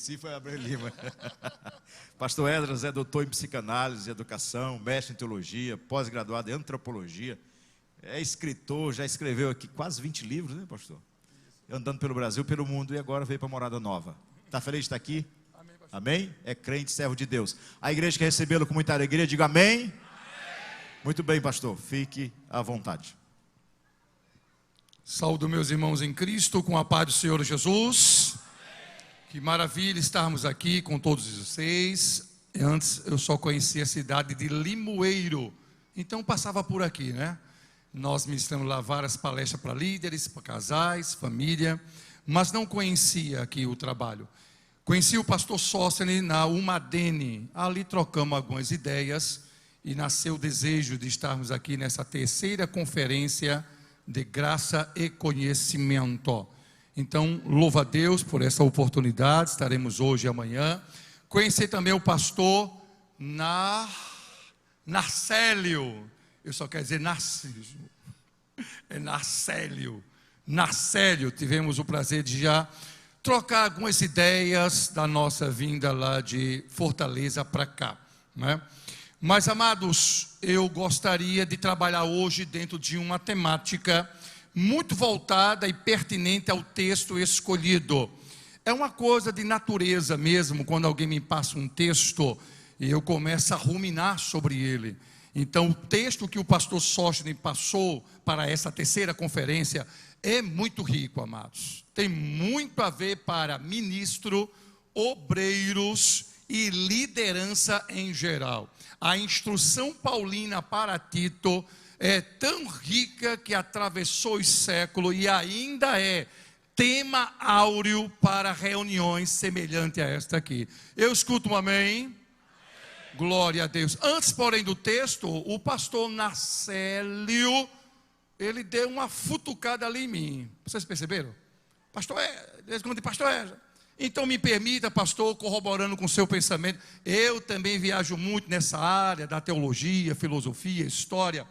conheci foi Abreu Lima. Pastor Edras é doutor em psicanálise, educação, mestre em teologia, pós-graduado em antropologia, é escritor, já escreveu aqui quase 20 livros, né, pastor? Andando pelo Brasil, pelo mundo, e agora veio para Morada Nova. Está feliz de estar aqui? Amém, pastor. Amém? É crente, servo de Deus. A igreja quer recebê-lo com muita alegria, diga amém. Amém. Muito bem, pastor, fique à vontade. Saúdo meus irmãos em Cristo, com a paz do Senhor Jesus. Que maravilha estarmos aqui com todos vocês. Antes eu só conhecia a cidade de Limoeiro, então passava por aqui, né? Nós ministramos lá várias palestras para líderes, para casais, família, mas não conhecia aqui o trabalho. Conheci o pastor Sóstenes na Umadene, ali trocamos algumas ideias e nasceu o desejo de estarmos aqui nessa terceira conferência de graça e conhecimento. Então, louva a Deus por essa oportunidade, estaremos hoje e amanhã. Conheci também o pastor Narcélio, eu só quero dizer Narciso, é Narcélio. Narcélio, tivemos o prazer de já trocar algumas ideias da nossa vinda lá de Fortaleza para cá, né? Mas, amados, eu gostaria de trabalhar hoje dentro de uma temática muito voltada e pertinente ao texto escolhido. É uma coisa de natureza mesmo, quando alguém me passa um texto e eu começo a ruminar sobre ele. Então, o texto que o pastor Sóstenes passou para essa terceira conferência é muito rico, amados. Tem muito a ver para ministro, obreiros e liderança em geral. A instrução paulina para Tito é tão rica que atravessou os séculos e ainda é tema áureo para reuniões semelhante a esta aqui. Eu escuto um amém? Glória a Deus. Antes, porém, do texto, o pastor Narcélio, ele deu uma futucada ali em mim. Vocês perceberam? Pastor, então me permita, pastor, corroborando com o seu pensamento, eu também viajo muito nessa área da teologia, filosofia, história,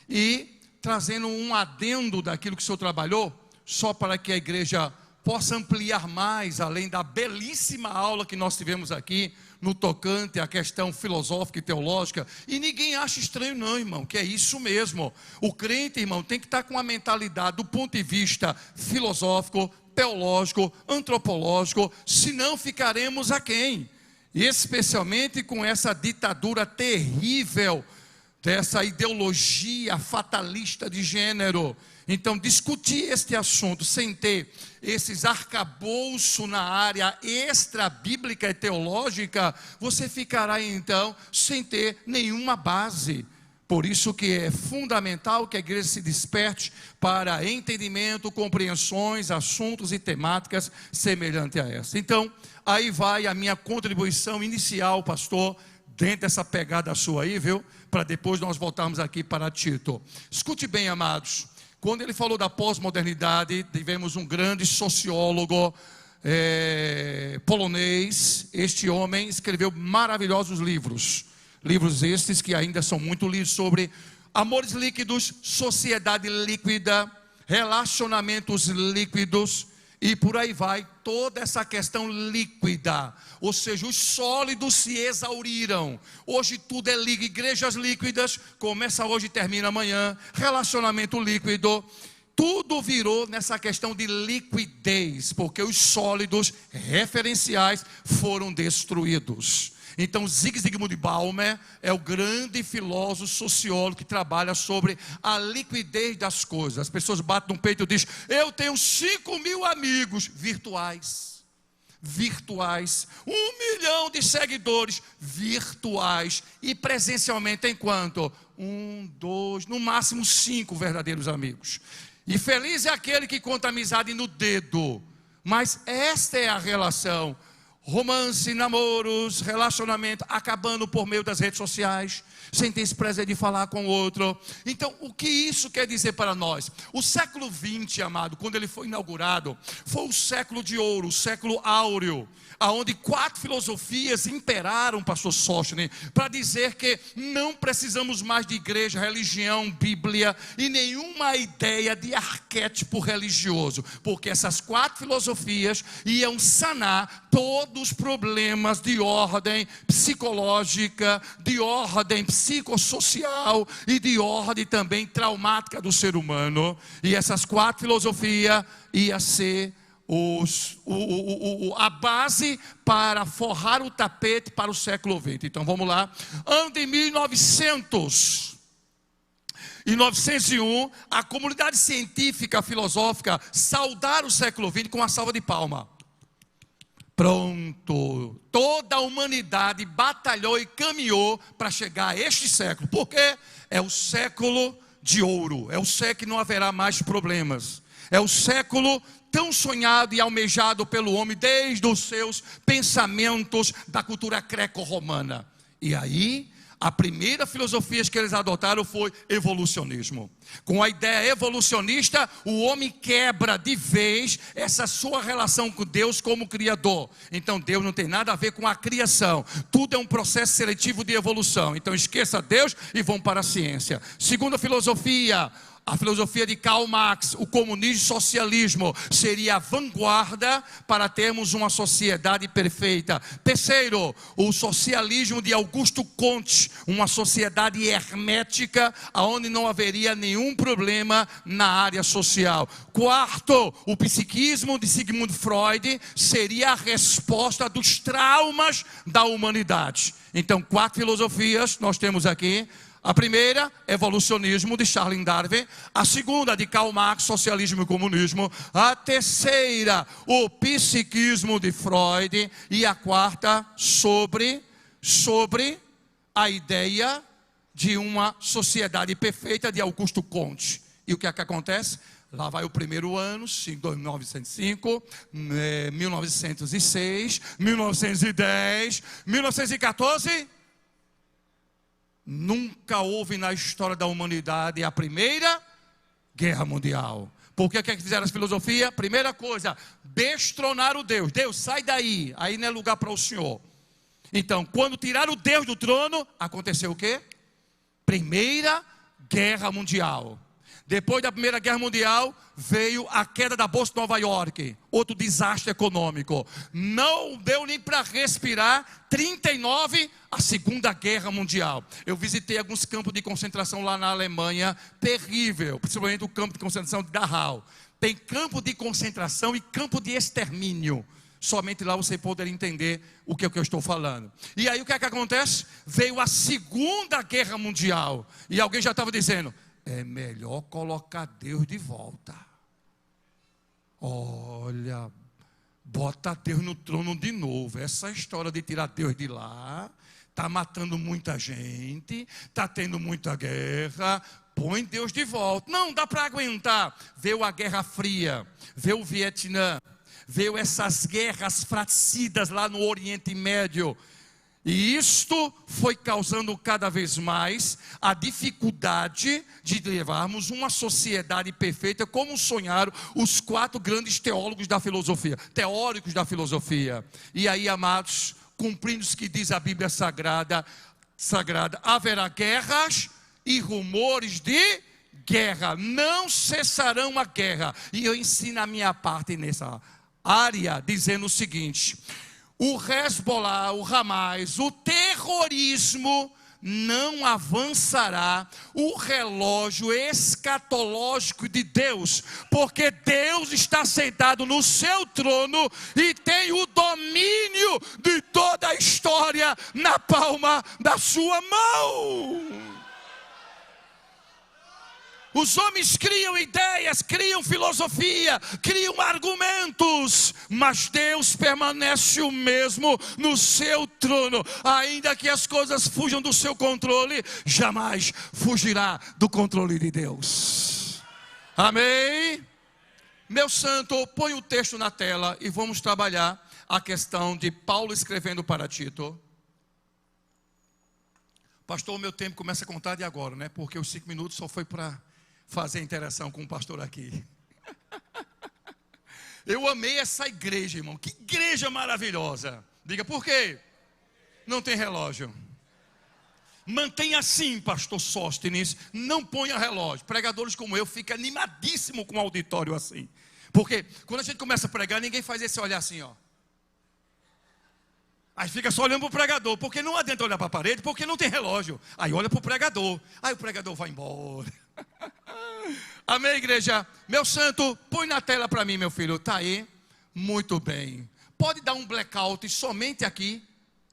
e trazendo um adendo daquilo que o senhor trabalhou, só para que a igreja possa ampliar mais, além da belíssima aula que nós tivemos aqui, no tocante à questão filosófica e teológica, e ninguém acha estranho não, irmão, que é isso mesmo. O crente, irmão, tem que estar com a mentalidade do ponto de vista filosófico, teológico, antropológico, senão ficaremos aquém, especialmente com essa ditadura terrível, dessa ideologia fatalista de gênero. Então, discutir este assunto sem ter esses arcabouços na área extra-bíblica e teológica, você ficará então sem ter nenhuma base. Por isso que é fundamental que a igreja se desperte para entendimento, compreensões, assuntos e temáticas semelhantes a essa. Então, aí vai a minha contribuição inicial, pastor, dentro dessa pegada sua aí, viu? Para depois nós voltarmos aqui para Tito. Escute bem, amados. Quando ele falou da pós-modernidade, tivemos um grande sociólogo polonês. Este homem escreveu maravilhosos livros. Livros estes que ainda são muito lidos sobre amores líquidos, sociedade líquida, relacionamentos líquidos e por aí vai, toda essa questão líquida, ou seja, os sólidos se exauriram. Hoje tudo é líquido, igrejas líquidas, começa hoje e termina amanhã, relacionamento líquido, tudo virou nessa questão de liquidez, porque os sólidos referenciais foram destruídos. Então Zygmunt Bauman é o grande filósofo sociólogo que trabalha sobre a liquidez das coisas. As pessoas batem no peito e dizem: eu tenho 5.000 amigos virtuais, 1 milhão de seguidores virtuais, e presencialmente tem quanto? 1, 2, no máximo 5 verdadeiros amigos. E feliz é aquele que conta amizade no dedo. Mas esta é a relação. Romance, namoros, relacionamento, acabando por meio das redes sociais, sem ter esse prazer de falar com o outro. Então, o que isso quer dizer para nós? O século XX, amado, quando ele foi inaugurado, foi o século de ouro, o século áureo, aonde 4 filosofias imperaram, pastor Sóstenes, para dizer que não precisamos mais de igreja, religião, Bíblia e nenhuma ideia de arquétipo religioso, porque essas 4 filosofias iam sanar toda todos os problemas de ordem psicológica, de ordem psicossocial e de ordem também traumática do ser humano. E essas 4 filosofias iam ser a base para forrar o tapete para o século XX. Então vamos lá. Ano de 1900. Em 1901, a comunidade científica, filosófica, saudaram o século XX com uma salva de palma. Pronto, toda a humanidade batalhou e caminhou para chegar a este século, porque é o século de ouro, é o século que não haverá mais problemas, é o século tão sonhado e almejado pelo homem desde os seus pensamentos da cultura greco-romana. E aí, a primeira filosofia que eles adotaram foi evolucionismo. Com a ideia evolucionista, o homem quebra de vez essa sua relação com Deus como Criador. Então Deus não tem nada a ver com a criação. Tudo é um processo seletivo de evolução. Então esqueça Deus e vão para a ciência. Segunda filosofia, a filosofia de Karl Marx, o comunismo e socialismo, seria a vanguarda para termos uma sociedade perfeita. Terceiro, o socialismo de Augusto Comte, uma sociedade hermética, onde não haveria nenhum problema na área social. Quarto, o psiquismo de Sigmund Freud seria a resposta dos traumas da humanidade. Então, 4 filosofias nós temos aqui. A primeira, evolucionismo de Charles Darwin. A segunda, de Karl Marx, socialismo e comunismo. A terceira, o psiquismo de Freud. E a quarta, sobre a ideia de uma sociedade perfeita de Augusto Comte. E o que é que acontece? Lá vai o primeiro ano, 1905, 1906, 1910, 1914... Nunca houve na história da humanidade a Primeira Guerra Mundial. Por que que fizeram as filosofias? Primeira coisa, destronar o Deus. Deus, sai daí, aí não é lugar para o Senhor. Então, quando tiraram o Deus do trono, aconteceu o quê? Primeira Guerra Mundial. Depois da Primeira Guerra Mundial, veio a queda da Bolsa de Nova York. Outro desastre econômico. Não deu nem para respirar. 39, a Segunda Guerra Mundial. Eu visitei alguns campos de concentração lá na Alemanha. Terrível. Principalmente o campo de concentração de Dachau. Tem campo de concentração e campo de extermínio. Somente lá você poderia entender o que eu estou falando. E aí o que é que acontece? Veio a Segunda Guerra Mundial. E alguém já estava dizendo... É melhor colocar Deus de volta. Olha, bota Deus no trono de novo. Essa história de tirar Deus de lá, está matando muita gente, está tendo muita guerra, põe Deus de volta. Não, dá para aguentar. Veio a Guerra Fria, veio o Vietnã, veio essas guerras fratricidas lá no Oriente Médio. E isto foi causando cada vez mais a dificuldade de levarmos uma sociedade perfeita, como sonharam os 4 grandes teólogos da filosofia, teóricos da filosofia. E aí, amados, cumprindo o que diz a Bíblia Sagrada, haverá guerras e rumores de guerra, não cessarão a guerra. E eu ensino a minha parte nessa área, dizendo o seguinte... O Hezbollah, o Hamas, o terrorismo não avançará o relógio escatológico de Deus, porque Deus está sentado no seu trono e tem o domínio de toda a história na palma da sua mão. Os homens criam ideias, criam filosofia, criam argumentos, mas Deus permanece o mesmo no seu trono. Ainda que as coisas fujam do seu controle, jamais fugirá do controle de Deus. Amém? Meu santo, põe o texto na tela e vamos trabalhar a questão de Paulo escrevendo para Tito. Pastor, o meu tempo começa a contar de agora, né? Porque os 5 minutos só foi para... fazer interação com o pastor aqui. Eu amei essa igreja, irmão. Que igreja maravilhosa. Diga, por quê? Não tem relógio. Mantenha assim, pastor Sóstenes. Não ponha relógio. Pregadores como eu ficam animadíssimos com o auditório assim. Porque quando a gente começa a pregar, ninguém faz esse olhar assim, ó. Aí fica só olhando para o pregador, porque não adianta olhar para a parede, porque não tem relógio. Aí olha para o pregador, aí o pregador vai embora. Amém, igreja? Meu santo, põe na tela para mim, meu filho. Está aí? Muito bem. Pode dar um blackout somente aqui,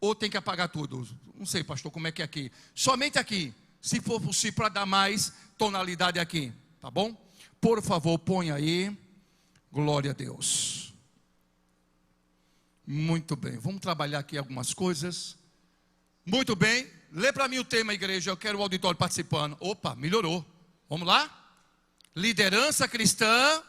ou tem que apagar tudo? Não sei, pastor, como é que é aqui. Somente aqui, se for possível, para dar mais tonalidade aqui, tá bom? Por favor, põe aí. Glória a Deus. Muito bem, vamos trabalhar aqui algumas coisas. Muito bem, lê para mim o tema, igreja. Eu quero o auditório participando. Opa, melhorou. Vamos lá? Liderança cristã.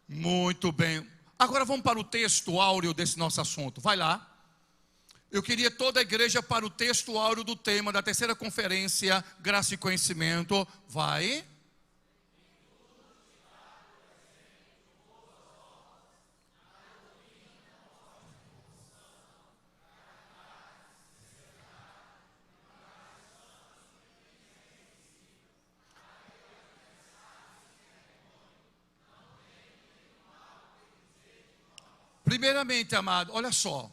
Muito bem. Agora vamos para o texto áureo desse nosso assunto. Vai lá. Eu queria toda a igreja para o texto áureo do tema da terceira conferência, Graça e Conhecimento. Vai. Primeiramente, amado, olha só.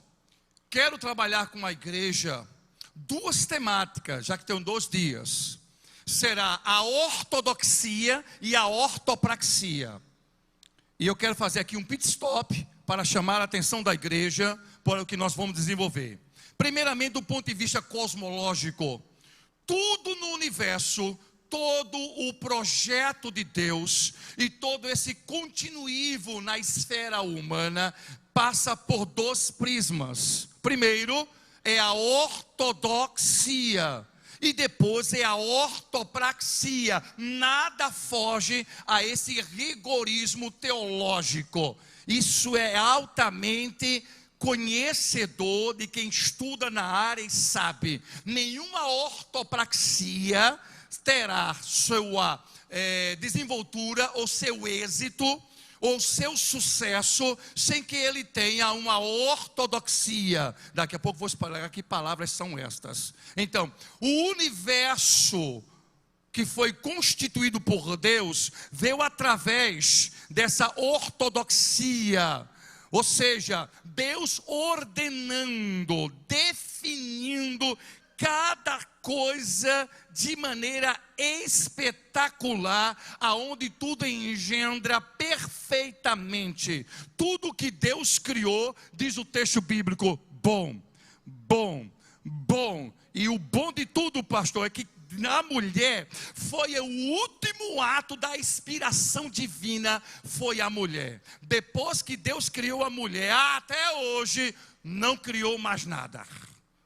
Quero trabalhar com a igreja duas temáticas, já que tem 2 dias. Será a ortodoxia e a ortopraxia. E eu quero fazer aqui um pit stop para chamar a atenção da igreja para o que nós vamos desenvolver. Primeiramente, do ponto de vista cosmológico, tudo no universo, todo o projeto de Deus e todo esse continuívo na esfera humana passa por 2 prismas. Primeiro é a ortodoxia e depois é a ortopraxia. Nada foge a esse rigorismo teológico. Isso é altamente conhecedor de quem estuda na área e sabe. Nenhuma ortopraxia terá sua desenvoltura ou seu êxito ou seu sucesso sem que ele tenha uma ortodoxia. Daqui a pouco vou explicar que palavras são estas. Então, o universo que foi constituído por Deus veio através dessa ortodoxia. Ou seja, Deus ordenando, definindo cada coisa de maneira espetacular, aonde tudo engendra perfeitamente. Tudo que Deus criou, diz o texto bíblico, bom, bom, bom. E o bom de tudo, pastor, é que na mulher foi o último ato da inspiração divina, foi a mulher. Depois que Deus criou a mulher, até hoje não criou mais nada.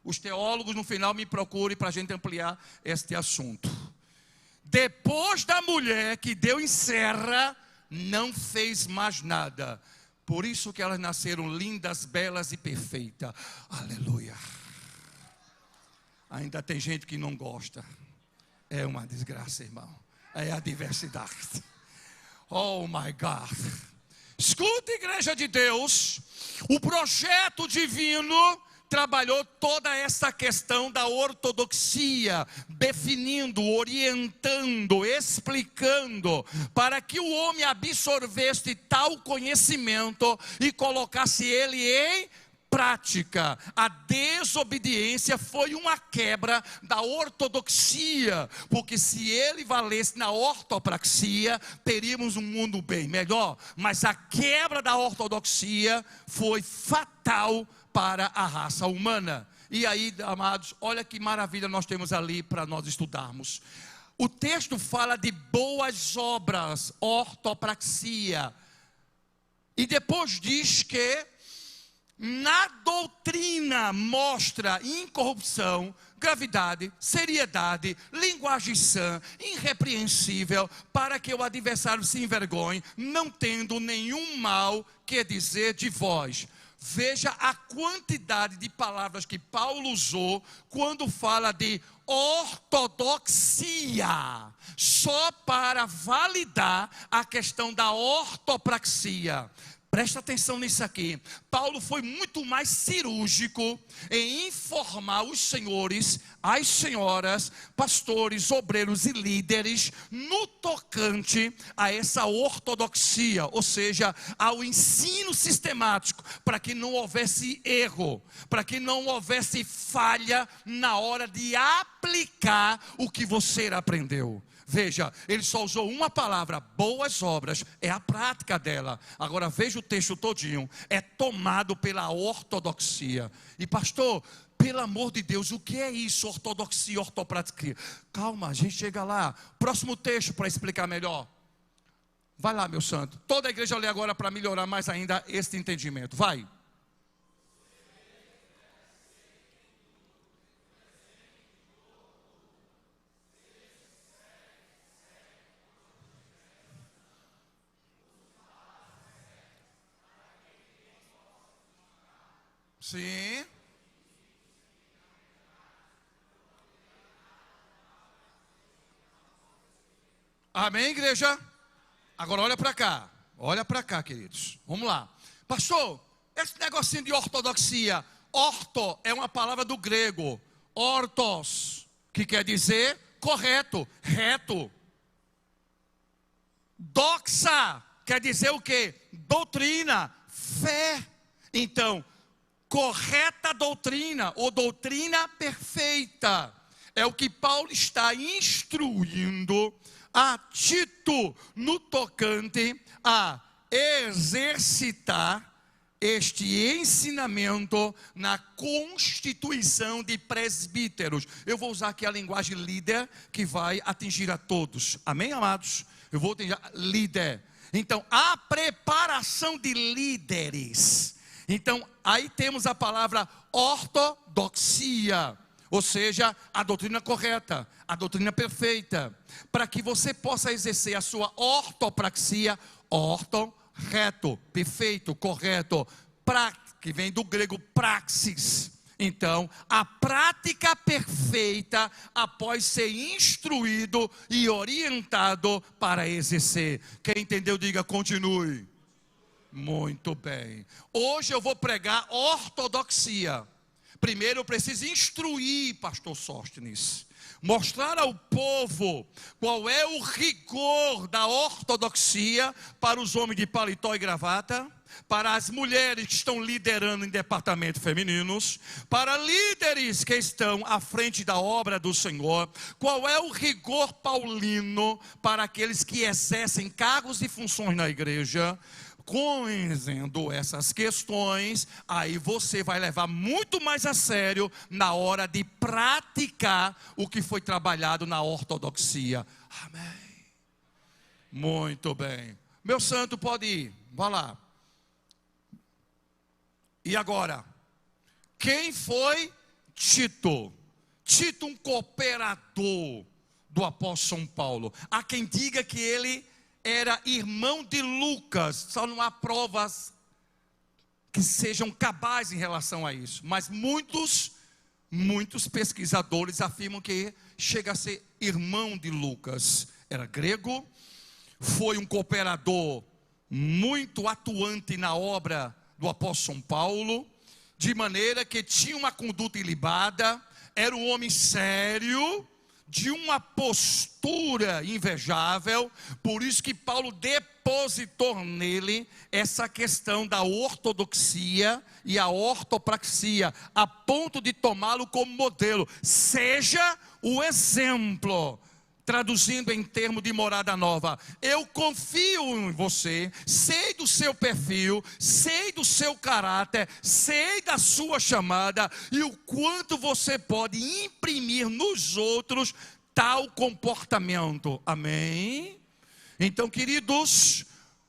Os teólogos no final me procurem para a gente ampliar este assunto. Depois da mulher que Deus encerra, não fez mais nada. Por isso que elas nasceram lindas, belas e perfeitas. Aleluia. Ainda tem gente que não gosta. É uma desgraça, irmão. É a diversidade. Oh my God. Escuta, igreja de Deus. O projeto divino trabalhou toda essa questão da ortodoxia, definindo, orientando, explicando, para que o homem absorvesse tal conhecimento e colocasse ele em prática. A desobediência foi uma quebra da ortodoxia, porque se ele valesse na ortopraxia, teríamos um mundo bem melhor, mas a quebra da ortodoxia foi fatal para a raça humana. E aí, amados, olha que maravilha nós temos ali para nós estudarmos. O texto fala de boas obras, ortopraxia, e depois diz que na doutrina mostra incorrupção, gravidade, seriedade, linguagem sã, irrepreensível, para que o adversário se envergonhe, não tendo nenhum mal que dizer de vós. Veja a quantidade de palavras que Paulo usou quando fala de ortodoxia, só para validar a questão da ortopraxia. Presta atenção nisso aqui. Paulo foi muito mais cirúrgico em informar os senhores, as senhoras, pastores, obreiros e líderes no tocante a essa ortodoxia, ou seja, ao ensino sistemático, para que não houvesse erro, para que não houvesse falha na hora de aplicar o que você aprendeu. Veja, ele só usou uma palavra, boas obras, é a prática dela. Agora veja o texto todinho, é tomado pela ortodoxia. E pastor, pelo amor de Deus, o que é isso, ortodoxia, ortoprática? Calma, a gente chega lá. Próximo texto para explicar melhor. Vai lá, meu santo. Toda a igreja lê agora para melhorar mais ainda este entendimento. Vai. Sim. Amém, igreja? Agora olha para cá, queridos. Vamos lá. Pastor, esse negocinho de ortodoxia, orto é uma palavra do grego, ortos, que quer dizer correto, reto. Doxa quer dizer o quê? Doutrina, fé. Então, correta doutrina, ou doutrina perfeita, é o que Paulo está instruindo a Tito no tocante a exercitar este ensinamento na constituição de presbíteros. Eu vou usar aqui a linguagem líder, que vai atingir a todos. Amém, amados? Eu vou atingir líder. Então, a preparação de líderes. Então, aí temos a palavra ortodoxia, ou seja, a doutrina correta, a doutrina perfeita, para que você possa exercer a sua ortopraxia, orto, reto, perfeito, correto, que vem do grego praxis. Então, a prática perfeita após ser instruído e orientado para exercer. Quem entendeu, diga continue. Muito bem. Hoje eu vou pregar ortodoxia. Primeiro eu preciso instruir, pastor Sóstenes, mostrar ao povo qual é o rigor da ortodoxia para os homens de paletó e gravata, para as mulheres que estão liderando em departamentos femininos, para líderes que estão à frente da obra do Senhor, qual é o rigor paulino para aqueles que exercem cargos e funções na igreja. Conhecendo essas questões, aí você vai levar muito mais a sério na hora de praticar o que foi trabalhado na ortodoxia. Amém. Muito bem. Meu santo pode ir, vá lá. E agora, quem foi Tito? Tito, um cooperador do apóstolo São Paulo. Há quem diga que ele era irmão de Lucas, só não há provas que sejam cabais em relação a isso, mas muitos pesquisadores afirmam que chega a ser irmão de Lucas. Era grego, foi um cooperador muito atuante na obra do apóstolo São Paulo, de maneira que tinha uma conduta ilibada, era um homem sério, de uma postura invejável. Por isso que Paulo depositou nele essa questão da ortodoxia e a ortopraxia, a ponto de tomá-lo como modelo. Seja o exemplo. Traduzindo em termos de morada nova, eu confio em você, sei do seu perfil, sei do seu caráter, sei da sua chamada e o quanto você pode imprimir nos outros tal comportamento. Amém? Então, queridos,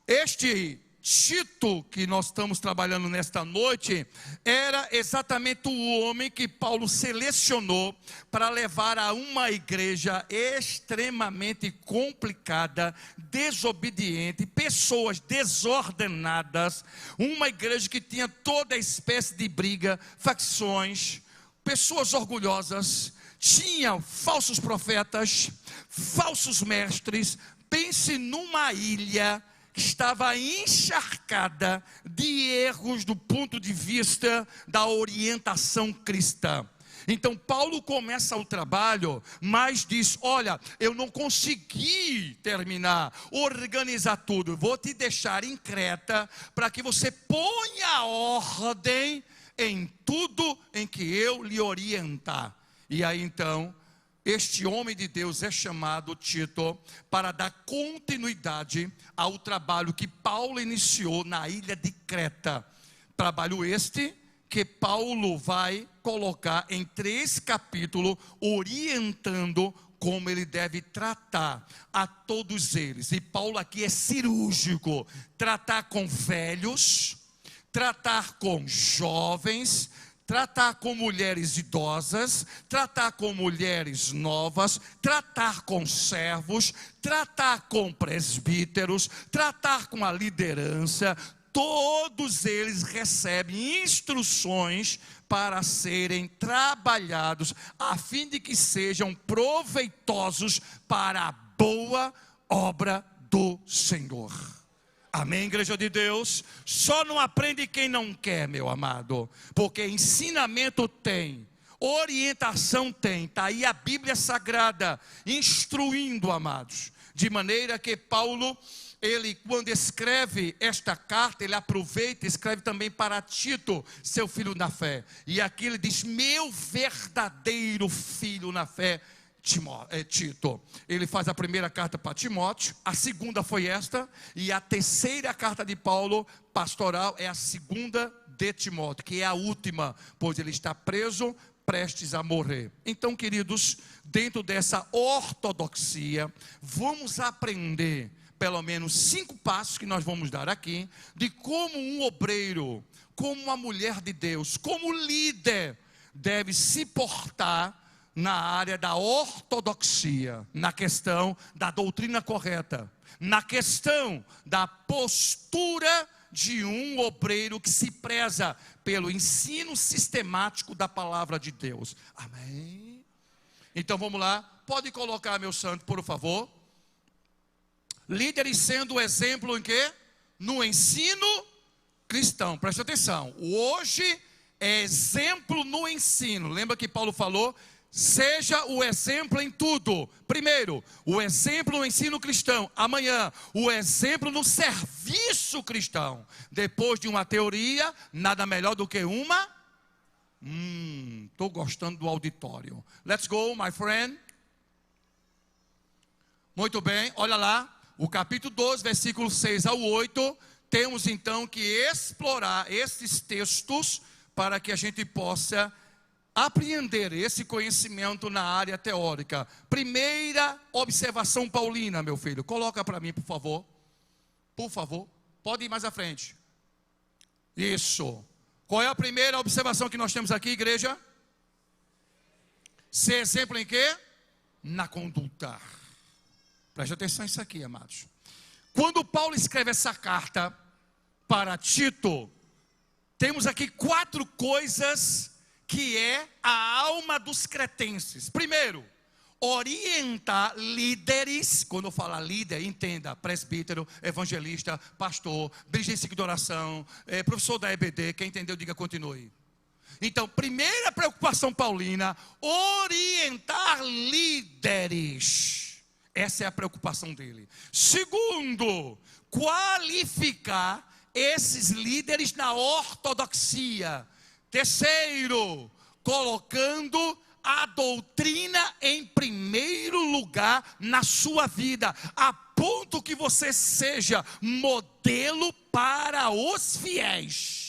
este Tito que nós estamos trabalhando nesta noite era exatamente o homem que Paulo selecionou para levar a uma igreja extremamente complicada, desobediente, pessoas desordenadas, uma igreja que tinha toda espécie de briga, facções, pessoas orgulhosas, tinha falsos profetas, falsos mestres. Pense numa ilha estava encharcada de erros do ponto de vista da orientação cristã. Então Paulo começa o trabalho, mas diz: olha, eu não consegui terminar, organizar tudo, vou te deixar em Creta, para que você ponha ordem em tudo em que eu lhe orientar. E aí então, este homem de Deus é chamado, Tito, para dar continuidade ao trabalho que Paulo iniciou na ilha de Creta. Trabalho este que Paulo vai colocar em 3 capítulos, orientando como ele deve tratar a todos eles. E Paulo aqui é cirúrgico: tratar com velhos, tratar com jovens, tratar com mulheres idosas, tratar com mulheres novas, tratar com servos, tratar com presbíteros, tratar com a liderança. Todos eles recebem instruções para serem trabalhados, a fim de que sejam proveitosos para a boa obra do Senhor. Amém, igreja de Deus? Só não aprende quem não quer, meu amado, porque ensinamento tem, orientação tem. Está aí a Bíblia Sagrada instruindo, amados, de maneira que Paulo, ele, quando escreve esta carta, ele aproveita e escreve também para Tito, seu filho na fé. E aqui ele diz: meu verdadeiro filho na fé, Tito. Ele faz a primeira carta para Timóteo, a segunda foi esta, e a terceira carta de Paulo, pastoral, é a segunda de Timóteo, que é a última, pois ele está preso, prestes a morrer. Então, queridos, dentro dessa ortodoxia, vamos aprender pelo menos 5 passos que nós vamos dar aqui, de como um obreiro, como uma mulher de Deus, como líder, deve se portar na área da ortodoxia, na questão da doutrina correta, na questão da postura de um obreiro que se preza pelo ensino sistemático da palavra de Deus. Amém? Então vamos lá, pode colocar, meu santo, por favor. Líderes sendo exemplo em quê? No ensino cristão. Preste atenção, hoje é exemplo no ensino. Lembra que Paulo falou: seja o exemplo em tudo. Primeiro, o exemplo no ensino cristão. Amanhã, o exemplo no serviço cristão. Depois de uma teoria, nada melhor do que uma... Estou gostando do auditório. Let's go, my friend. Muito bem, olha lá. O capítulo 12, versículo 6 ao 8. Temos então que explorar esses textos para que a gente possa apreender esse conhecimento na área teórica. Primeira observação paulina, meu filho. Coloca para mim, por favor. Por favor. Pode ir mais à frente. Isso. Qual é a primeira observação que nós temos aqui, igreja? Ser exemplo em quê? Na conduta. Preste atenção nisso aqui, amados. Quando Paulo escreve essa carta para Tito, temos aqui 4 coisas que é a alma dos cretenses. Primeiro, orientar líderes. Quando eu falar líder, entenda: presbítero, evangelista, pastor, dirigente de oração, professor da EBD. Quem entendeu, diga continue. Então, primeira preocupação paulina: orientar líderes. Essa é a preocupação dele. Segundo, qualificar esses líderes na ortodoxia. Terceiro, colocando a doutrina em primeiro lugar na sua vida, a ponto que você seja modelo para os fiéis.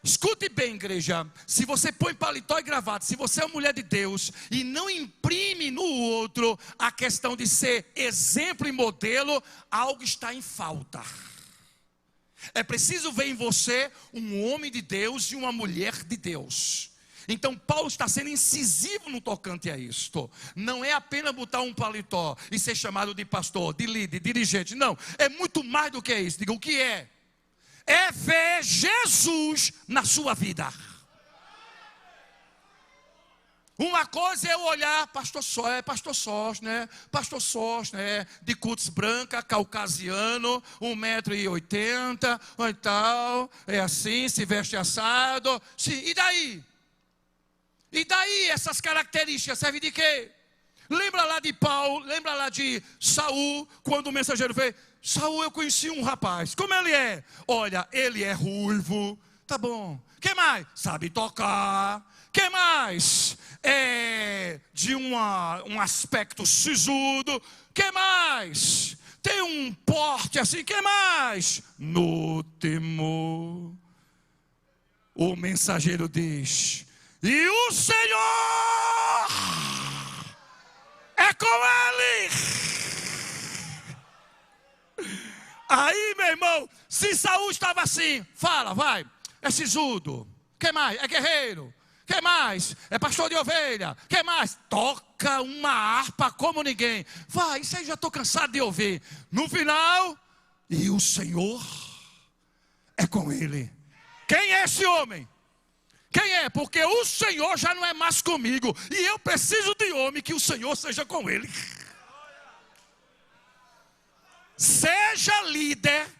Escute bem, igreja, se você põe paletó e gravata, se você é uma mulher de Deus e não imprime no outro a questão de ser exemplo e modelo, algo está em falta. É preciso ver em você um homem de Deus e uma mulher de Deus. Então Paulo está sendo incisivo no tocante a isto. Não é apenas botar um paletó e ser chamado de pastor, de líder, de dirigente. Não, é muito mais do que isso. Diga, o que é? É ver Jesus na sua vida. Uma coisa é eu olhar, pastor Sosner, de cutis branca, caucasiano, 1,80 m, ou tal, é assim, se veste assado. Sim, e daí? E daí essas características servem de quê? Lembra lá de Paulo, lembra lá de Saul, quando o mensageiro veio? Saul, eu conheci um rapaz, como ele é? Olha, ele é ruivo, tá bom. Que mais? Sabe tocar. Que mais? É de um aspecto sisudo. Que mais? Tem um porte assim. Que mais? No temor. O mensageiro diz: e o Senhor é com ele. Aí, meu irmão, se Saul estava assim, fala, vai, é sisudo. Que mais? É guerreiro. Que mais? É pastor de ovelha. Que mais? Toca uma harpa como ninguém. Vai, isso aí já estou cansado de ouvir. No final, e o Senhor é com ele. Quem é esse homem? Quem é? Porque o Senhor já não é mais comigo. E eu preciso de homem que o Senhor seja com ele. Seja líder,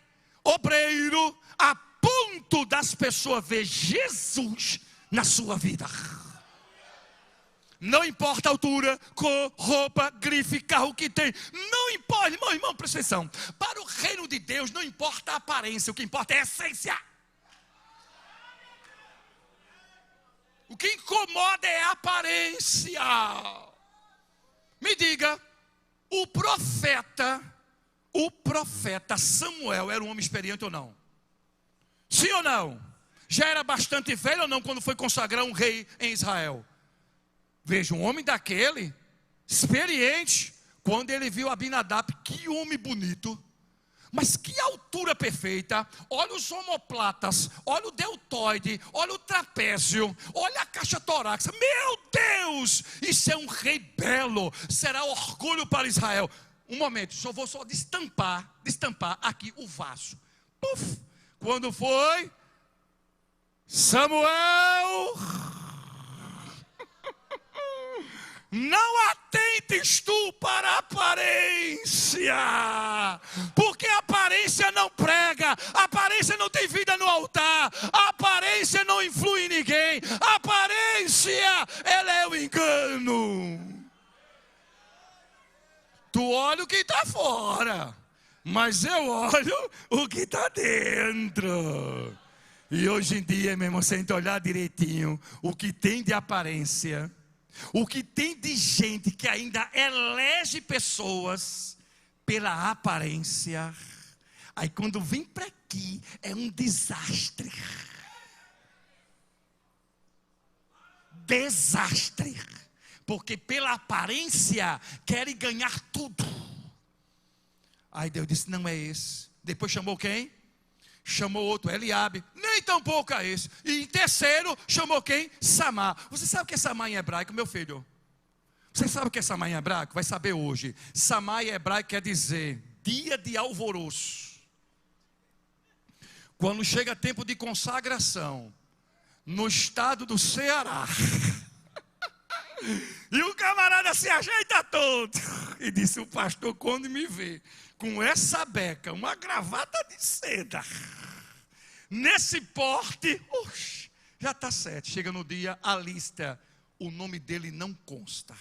obreiro, a ponto das pessoas ver Jesus na sua vida. Não importa a altura, cor, roupa, grife, carro que tem. Não importa, irmão, presta atenção. Para o reino de Deus não importa a aparência, o que importa é a essência. O que incomoda é a aparência. Me diga, o profeta Samuel era um homem experiente ou não? Sim ou não? Já era bastante velho ou não quando foi consagrar um rei em Israel? Veja, um homem daquele, experiente, quando ele viu Abinadab, que homem bonito, mas que altura perfeita, olha os omoplatas, olha o deltoide, olha o trapézio, olha a caixa torácica, meu Deus, isso é um rei belo, será orgulho para Israel. Um momento, vou só destampar aqui o vaso. Puf, quando foi Samuel, não atentes tu para a aparência, porque a aparência não prega, a aparência não tem vida no altar, a aparência não influi em ninguém, a aparência, ela é o engano. Tu olha o que está fora, mas eu olho o que está dentro. E hoje em dia, meu irmão, se a gente olhar direitinho, o que tem de aparência, o que tem de gente que ainda elege pessoas pela aparência, aí quando vem para aqui, é um desastre. Desastre. Porque pela aparência querem ganhar tudo. Aí Deus disse, não é esse. Depois chamou quem? Chamou outro, Eliabe. Nem tampouco é esse. E em terceiro, chamou quem? Samar. Você sabe o que é Samar em hebraico, meu filho? Você sabe o que é Samar em hebraico? Vai saber hoje. Samar em hebraico quer dizer dia de alvoroço. Quando chega tempo de consagração, no estado do Ceará, e o camarada se ajeita todo e disse, o pastor quando me vê com essa beca, uma gravata de seda, nesse porte, já está certo. Chega no dia, a lista, o nome dele não consta.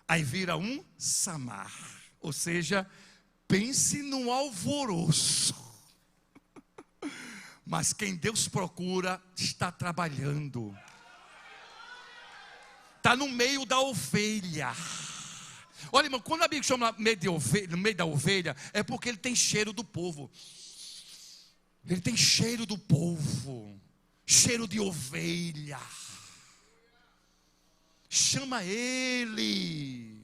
Aí vira um Samar. Ou seja, pense no alvoroço. Mas quem Deus procura está trabalhando. Está no meio da ovelha. Olha, irmão, quando a Bíblia chama no meio da ovelha, é porque ele tem cheiro do povo. Ele tem cheiro do povo. Cheiro de ovelha. Chama ele.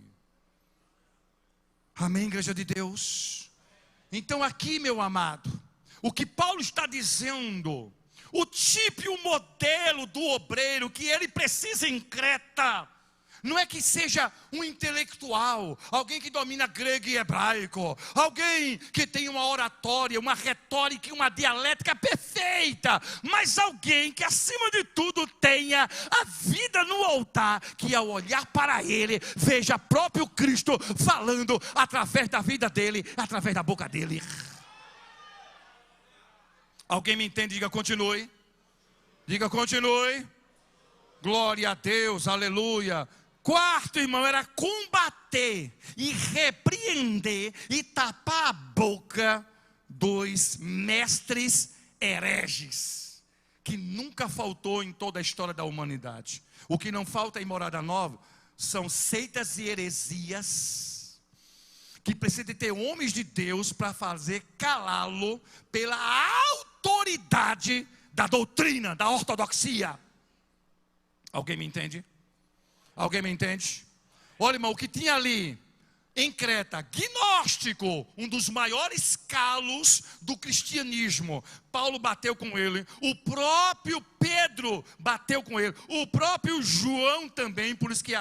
Amém, igreja de Deus? Então aqui, meu amado, o que Paulo está dizendo, o tipo e o modelo do obreiro que ele precisa em Creta, Não é que seja um intelectual, alguém que domina grego e hebraico, alguém que tem uma oratória, uma retórica e uma dialética perfeita, mas alguém que acima de tudo tenha a vida no altar, que ao olhar para ele, veja próprio Cristo falando através da vida dele, através da boca dele. Alguém me entende? Diga continue. Diga continue. Glória a Deus, aleluia. Quarto, irmão, era combater e repreender e tapar a boca dos mestres hereges, que nunca faltou em toda a história da humanidade. O que não falta em Morada Nova são seitas e heresias, que precisa de ter homens de Deus para fazer calá-lo pela autoridade da doutrina, da ortodoxia. Alguém me entende? Alguém me entende? Olha, irmão, o que tinha ali em Creta, gnóstico, um dos maiores calos do cristianismo. Paulo bateu com ele, o próprio Pedro bateu com ele, o próprio João também. Por isso que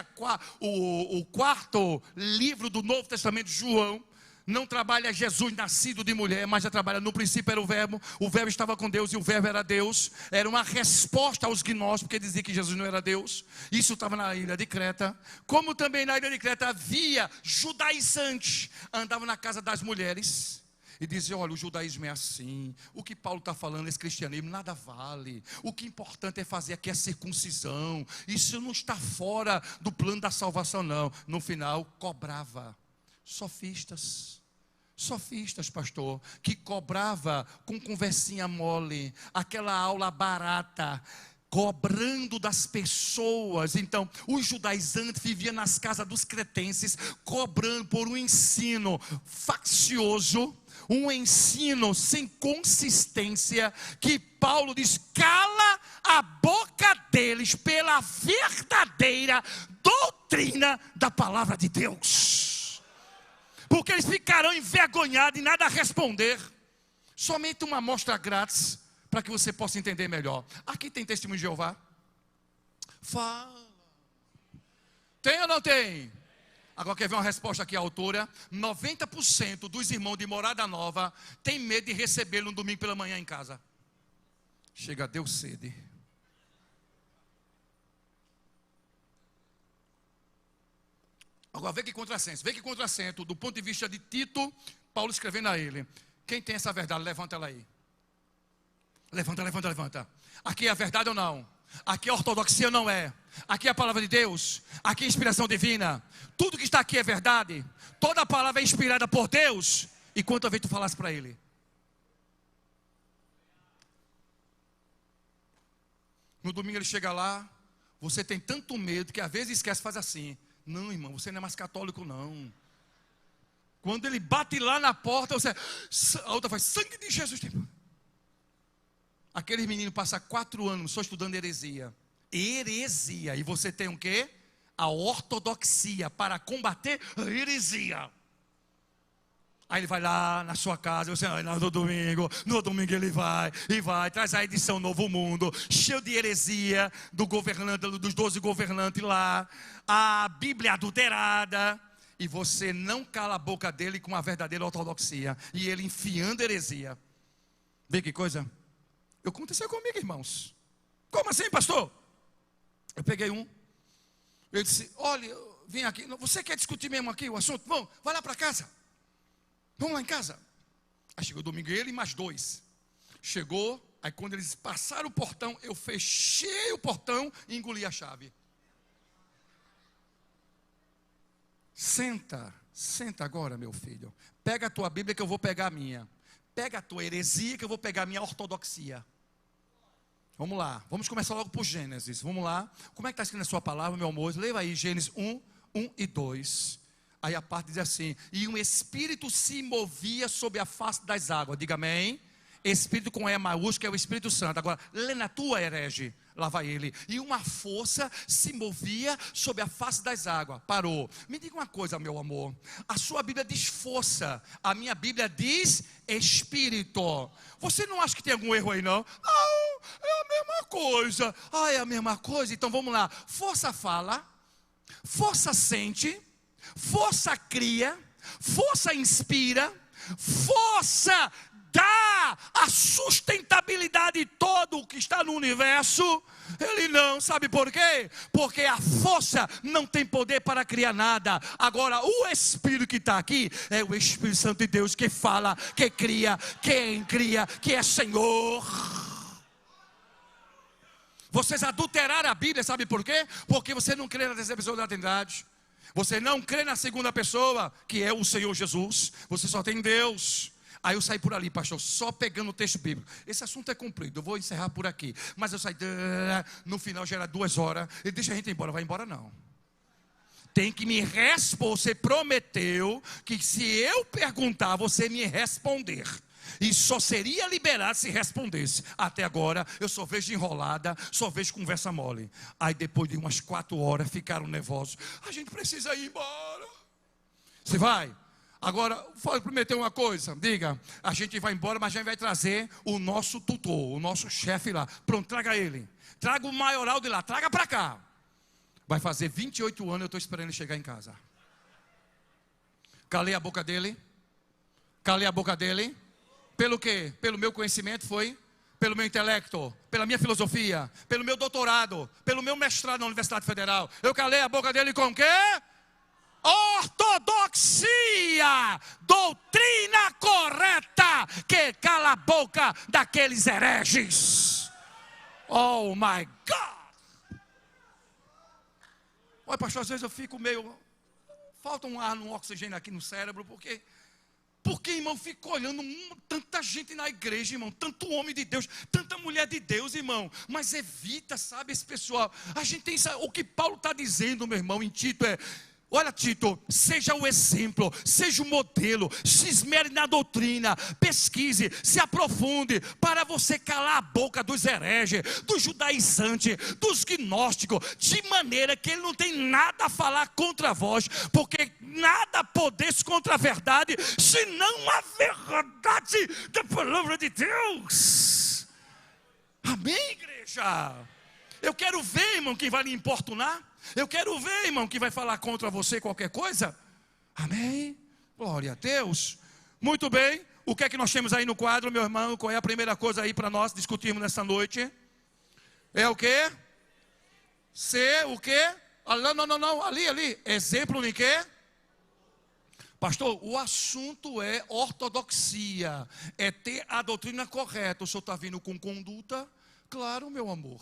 o quarto livro do Novo Testamento, João, não trabalha Jesus nascido de mulher, mas já trabalha. No princípio era o verbo estava com Deus e o verbo era Deus. Era uma resposta aos gnósticos, porque dizia que Jesus não era Deus. Isso estava na ilha de Creta. Como também na ilha de Creta havia judaizantes, andavam na casa das mulheres e diziam: olha, o judaísmo é assim, o que Paulo está falando, esse cristianismo nada vale, o que é importante é fazer aqui a circuncisão, isso não está fora do plano da salvação não. No final cobrava. Sofistas, pastor, que cobrava com conversinha mole, aquela aula barata, cobrando das pessoas. Então, os judaizantes viviam nas casas dos cretenses, cobrando por um ensino faccioso, um ensino sem consistência, que Paulo diz: cala a boca deles pela verdadeira doutrina da palavra de Deus. Porque eles ficarão envergonhados e nada a responder. Somente uma amostra grátis, para que você possa entender melhor. Aqui tem testemunho de Jeová? Fala. Tem ou não tem? Agora quer ver uma resposta aqui à altura? 90% dos irmãos de Morada Nova tem medo de recebê-lo no domingo pela manhã em casa. Chega, deu sede. Agora vê que contrassenso, do ponto de vista de Tito, Paulo escrevendo a ele: quem tem essa verdade, levanta ela aí. Levanta. Aqui é a verdade ou não? Aqui é a ortodoxia ou não é? Aqui é a palavra de Deus? Aqui é a inspiração divina? Tudo que está aqui é verdade? Toda a palavra é inspirada por Deus? E quantas vezes tu falasse para ele? No domingo ele chega lá, você tem tanto medo que às vezes esquece, faz assim: não, irmão, você não é mais católico não. Quando ele bate lá na porta, a outra faz: sangue de Jesus. Aquele menino passa 4 anos só estudando heresia. E você tem o quê? A ortodoxia para combater a heresia. Aí ele vai lá na sua casa, você vai no domingo ele vai, traz a edição Novo Mundo, cheio de heresia, dos 12 governantes lá, a Bíblia adulterada, e você não cala a boca dele com a verdadeira ortodoxia, e ele enfiando heresia. Vê que coisa? Aconteceu comigo, irmãos. Como assim, pastor? Eu peguei um, eu disse: olha, vem aqui, você quer discutir mesmo aqui o assunto? Vamos, vai lá para casa. Vamos lá em casa. Aí chegou domingo ele e mais 2. Chegou, aí quando eles passaram o portão, eu fechei o portão e engoli a chave. Senta agora, meu filho. Pega a tua Bíblia que eu vou pegar a minha. Pega a tua heresia que eu vou pegar a minha ortodoxia. Vamos lá, vamos começar logo por Gênesis. Vamos lá. Como é que está escrito na sua palavra, meu amor? Leva aí Gênesis 1 e 2. Aí a parte diz assim: e um espírito se movia sobre a face das águas. Diga amém. Espírito com E maiúsculo é o Espírito Santo. Agora, lê na tua, herege. Lá vai ele. E uma força se movia sobre a face das águas. Parou. Me diga uma coisa, meu amor. A sua Bíblia diz força. A minha Bíblia diz espírito. Você não acha que tem algum erro aí, não? Não, é a mesma coisa. É a mesma coisa? Então vamos lá. Força fala. força sente, força cria, força inspira, força dá a sustentabilidade toda o que está no universo. Ele não, sabe por quê? Porque a força não tem poder para criar nada. Agora o Espírito que está aqui é o Espírito Santo de Deus, que fala, que cria, que é Senhor. Vocês adulteraram a Bíblia, sabe por quê? Porque você não crê na terceira pessoa da Trindade. Você não crê na segunda pessoa, que é o Senhor Jesus. Você só tem Deus. Aí eu saí por ali, pastor, só pegando o texto bíblico. Esse assunto é comprido, eu vou encerrar por aqui. Mas eu saí, no final já era 2 horas. Ele deixa a gente ir embora, vai embora não. Tem que me responder. Você prometeu que se eu perguntar, você me responder. E só seria liberado se respondesse. Até agora eu só vejo enrolada, só vejo conversa mole. Aí depois de umas 4 horas ficaram nervosos. A gente precisa ir embora. Você vai? Agora, prometer uma coisa, diga, a gente vai embora, mas a gente vai trazer o nosso tutor, o nosso chefe lá. Pronto, traga ele. Traga o maioral de lá, traga para cá. Vai fazer 28 anos, eu estou esperando ele chegar em casa. Calei a boca dele. Calei a boca dele. Pelo quê? Pelo meu conhecimento foi? Pelo meu intelecto, pela minha filosofia, pelo meu doutorado, pelo meu mestrado na Universidade Federal. Eu calei a boca dele com o quê? Ortodoxia, doutrina correta, que cala a boca daqueles hereges. Oh my God. Olha, pastor, às vezes eu fico meio, falta um ar, um oxigênio aqui no cérebro, porque, irmão, fico olhando tanta gente na igreja, irmão, tanto homem de Deus, tanta mulher de Deus, irmão, mas evita, sabe, esse pessoal. A gente tem o que Paulo está dizendo, meu irmão, em Tito é: olha, Tito, seja o exemplo, seja o modelo, se esmere na doutrina, pesquise, se aprofunde, para você calar a boca dos hereges, dos judaizantes, dos gnósticos, de maneira que ele não tem nada a falar contra vós, porque nada podeis contra a verdade, senão a verdade da palavra de Deus. Amém, igreja? Eu quero ver, irmão, quem vai lhe importunar. Eu quero ver, irmão, que vai falar contra você qualquer coisa. Amém? Glória a Deus. Muito bem. O que é que nós temos aí no quadro, meu irmão? Qual é a primeira coisa aí para nós discutirmos nessa noite? É o quê? Ser o quê? Não. Ali. Exemplo de quê? Pastor, o assunto é ortodoxia. É ter a doutrina correta. O senhor está vindo com conduta? Claro, meu amor.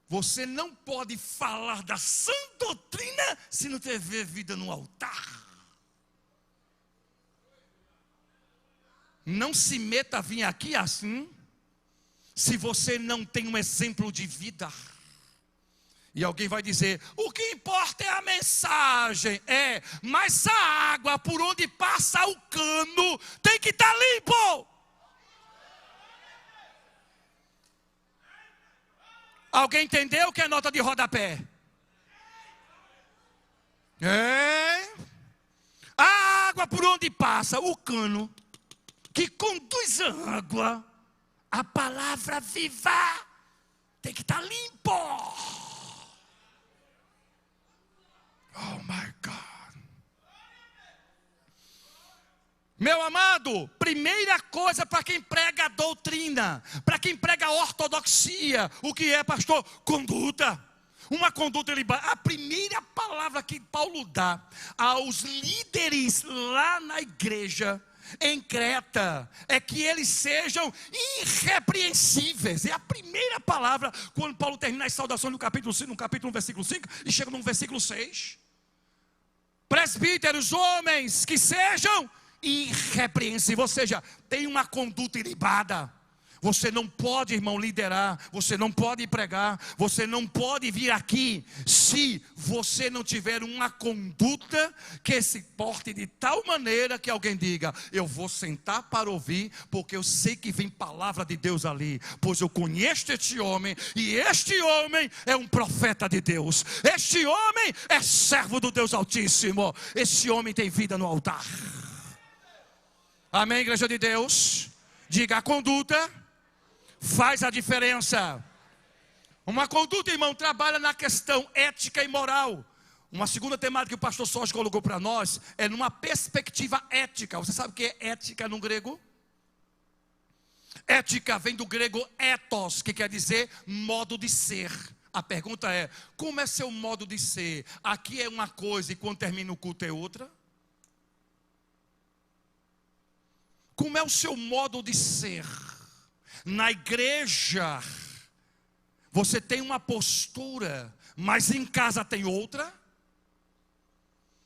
Você não pode falar da sã doutrina se não tiver vida no altar. Não se meta a vir aqui assim, se você não tem um exemplo de vida. E alguém vai dizer: o que importa é a mensagem. Mas a água por onde passa o cano tem que estar limpo. Alguém entendeu o que é nota de rodapé? A água por onde passa o cano que conduz a água, a palavra viva tem que estar limpo. Oh my God. Meu amado, primeira coisa para quem prega a doutrina, para quem prega a ortodoxia, o que é, pastor? Conduta. Uma conduta, a primeira palavra que Paulo dá aos líderes lá na igreja em Creta é que eles sejam irrepreensíveis. É a primeira palavra quando Paulo termina as saudações no capítulo 1, versículo 5, e chega no versículo 6. Presbíteros, homens que sejam irrepreensível, ou seja, tem uma conduta ilibada. Você não pode, irmão, liderar, você não pode pregar, você não pode vir aqui se você não tiver uma conduta que se porte de tal maneira que alguém diga: eu vou sentar para ouvir, porque eu sei que vem palavra de Deus ali, pois eu conheço este homem, e este homem é um profeta de Deus, este homem é servo do Deus Altíssimo, este homem tem vida no altar. Amém, igreja de Deus? Diga: a conduta faz a diferença. Uma conduta, irmão, trabalha na questão ética e moral. Uma segunda temática que o pastor Sérgio colocou para nós é numa perspectiva ética. Você sabe o que é ética no grego? Ética vem do grego ethos, que quer dizer modo de ser. A pergunta é, como é seu modo de ser? Aqui é uma coisa e quando termina o culto é outra? Como é o seu modo de ser? Na igreja, você tem uma postura, mas em casa tem outra?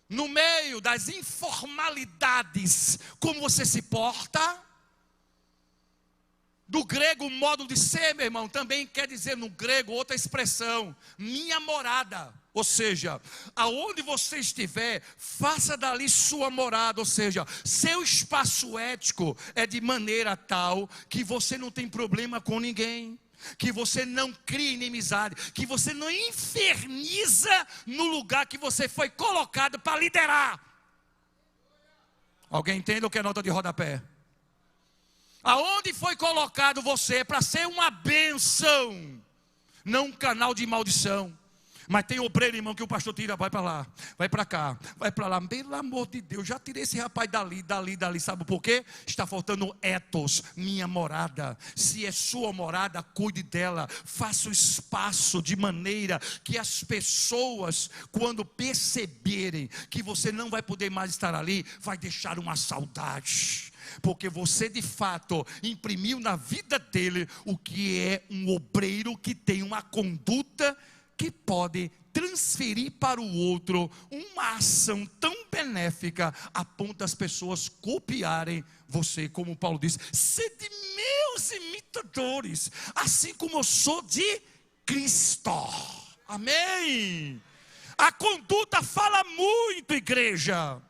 No meio das informalidades, como você se porta? Do grego, modo de ser, meu irmão, também quer dizer no grego outra expressão, minha morada. Ou seja, aonde você estiver, faça dali sua morada. Ou seja, seu espaço ético é de maneira tal que você não tem problema com ninguém, que você não cria inimizade, que você não inferniza no lugar que você foi colocado para liderar. Alguém entende o que é nota de rodapé? Aonde foi colocado você para ser uma bênção, não um canal de maldição. Mas tem obreiro, irmão, que o pastor tira, vai para lá, vai para cá, vai para lá. Pelo amor de Deus, já tirei esse rapaz dali. Sabe por quê? Está faltando ethos, minha morada. Se é sua morada, cuide dela. Faça o espaço de maneira que as pessoas, quando perceberem que você não vai poder mais estar ali, vai deixar uma saudade. Porque você de fato imprimiu na vida dele o que é um obreiro que tem uma conduta que pode transferir para o outro uma ação tão benéfica a ponto das pessoas copiarem você, como Paulo diz, sede meus imitadores, assim como eu sou de Cristo. Amém? A conduta fala muito, igreja.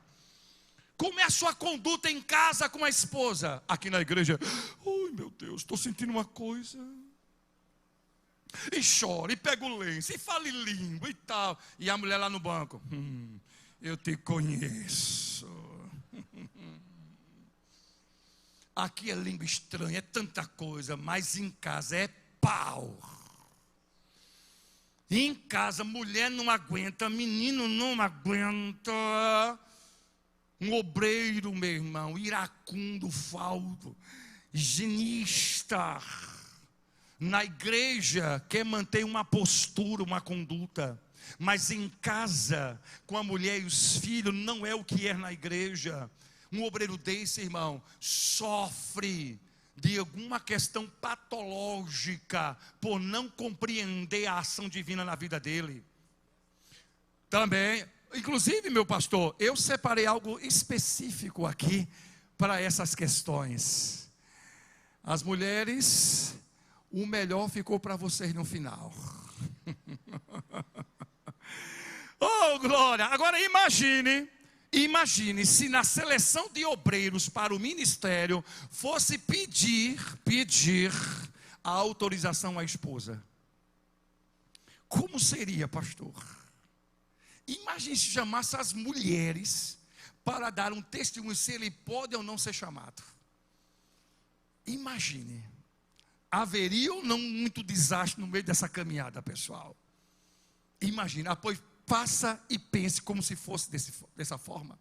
Como é a sua conduta em casa com a esposa? Aqui na igreja, ai meu Deus, estou sentindo uma coisa. E chora, e pega o lenço, e fala em língua e tal. E a mulher lá no banco, eu te conheço. Aqui é língua estranha, é tanta coisa, mas em casa é pau. Em casa, mulher não aguenta, menino não aguenta. Um obreiro, meu irmão, iracundo, faldo, higienista. Na igreja quer manter uma postura, uma conduta, mas em casa, com a mulher e os filhos, não é o que é na igreja. Um obreiro desse, irmão, sofre de alguma questão patológica por não compreender a ação divina na vida dele. Também, inclusive, meu pastor, eu separei algo específico aqui para essas questões. As mulheres, o melhor ficou para vocês no final. Oh, glória! Agora imagine se na seleção de obreiros para o ministério fosse pedir a autorização à esposa. Como seria, pastor? Imagine se chamasse as mulheres para dar um testemunho se ele pode ou não ser chamado. Imagine. Haveria ou não muito desastre no meio dessa caminhada, pessoal? Imagina, pois faça e pense como se fosse dessa forma.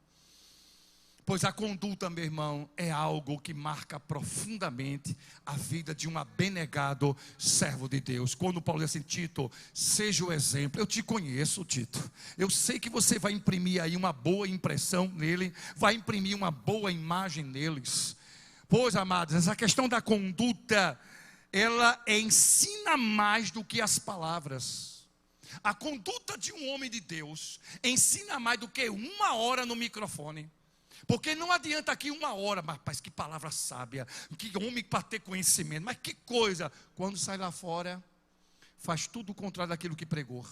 Pois a conduta, meu irmão, é algo que marca profundamente a vida de um abnegado servo de Deus. Quando Paulo diz assim, Tito, seja o exemplo. Eu te conheço, Tito. Eu sei que você vai imprimir aí uma boa impressão nele, vai imprimir uma boa imagem neles. Pois, amados, essa questão da conduta, ela ensina mais do que as palavras. A conduta de um homem de Deus ensina mais do que 1 hora no microfone. Porque não adianta aqui 1 hora, mas rapaz, que palavra sábia, que homem para ter conhecimento, mas que coisa. Quando sai lá fora, faz tudo o contrário daquilo que pregou.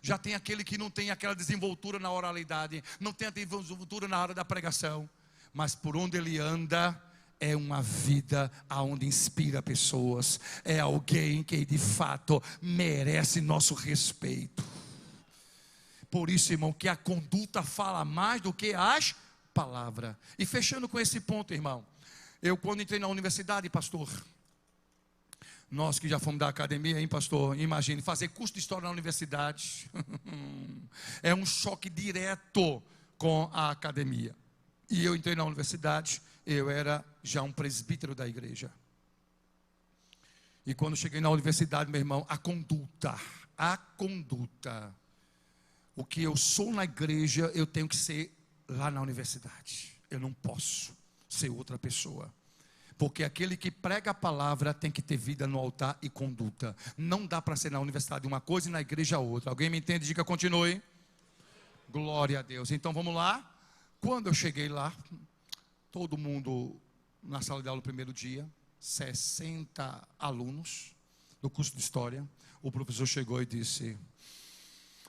Já tem aquele que não tem aquela desenvoltura na oralidade, não tem a desenvoltura na hora da pregação, mas por onde ele anda, é uma vida aonde inspira pessoas, é alguém que de fato merece nosso respeito. Por isso, irmão, que a conduta fala mais do que as palavras. E fechando com esse ponto, irmão, eu quando entrei na universidade, pastor, Nós que já fomos da academia, hein, pastor? Imagine, fazer curso de história na universidade. É um choque direto com a academia. E eu entrei na universidade, eu era já um presbítero da igreja. E quando cheguei na universidade, meu irmão, a conduta. O que eu sou na igreja, eu tenho que ser lá na universidade. Eu não posso ser outra pessoa. Porque aquele que prega a palavra tem que ter vida no altar e conduta. Não dá para ser na universidade uma coisa e na igreja outra. Alguém me entende? Diga, continue. Glória a Deus. Então vamos lá. Quando eu cheguei lá, todo mundo na sala de aula no primeiro dia, 60 alunos do curso de História. O professor chegou e disse: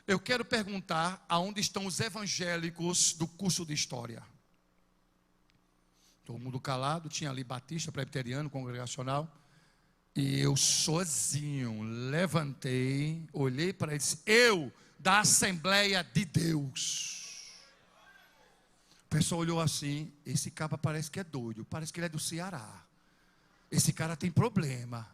eu quero perguntar aonde estão os evangélicos do curso de História. Todo mundo calado, tinha ali batista, presbiteriano, congregacional. E eu sozinho levantei, olhei para ele e disse: eu, da Assembleia de Deus. O pessoal olhou assim: esse cara parece que é doido, parece que ele é do Ceará. Esse cara tem problema.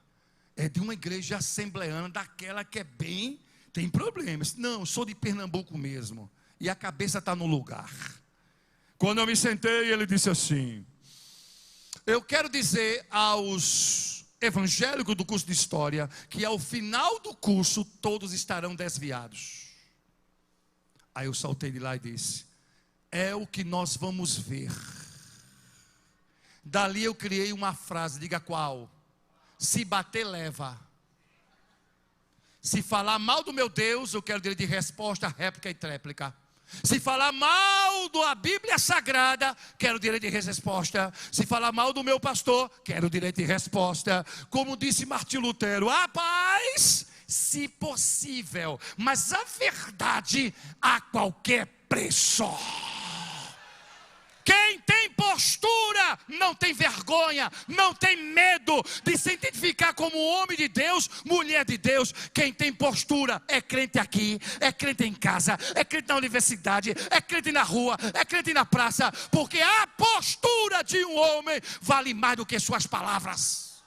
É de uma igreja assembleana, daquela que é bem, tem problemas. Não, sou de Pernambuco mesmo. E a cabeça está no lugar. Quando eu me sentei, ele disse assim: eu quero dizer aos evangélicos do curso de História que ao final do curso todos estarão desviados. Aí eu saltei de lá e disse: é o que nós vamos ver. Dali eu criei uma frase, diga qual? Se bater, leva. Se falar mal do meu Deus, eu quero direito de resposta, réplica e tréplica. Se falar mal da Bíblia Sagrada, quero direito de resposta. Se falar mal do meu pastor, quero direito de resposta. Como disse Martim Lutero: rapaz, se possível, mas a verdade a qualquer preço. Quem tem postura não tem vergonha, não tem medo de se identificar como homem de Deus, mulher de Deus. Quem tem postura é crente aqui, é crente em casa, é crente na universidade, é crente na rua, é crente na praça, porque a postura de um homem vale mais do que suas palavras.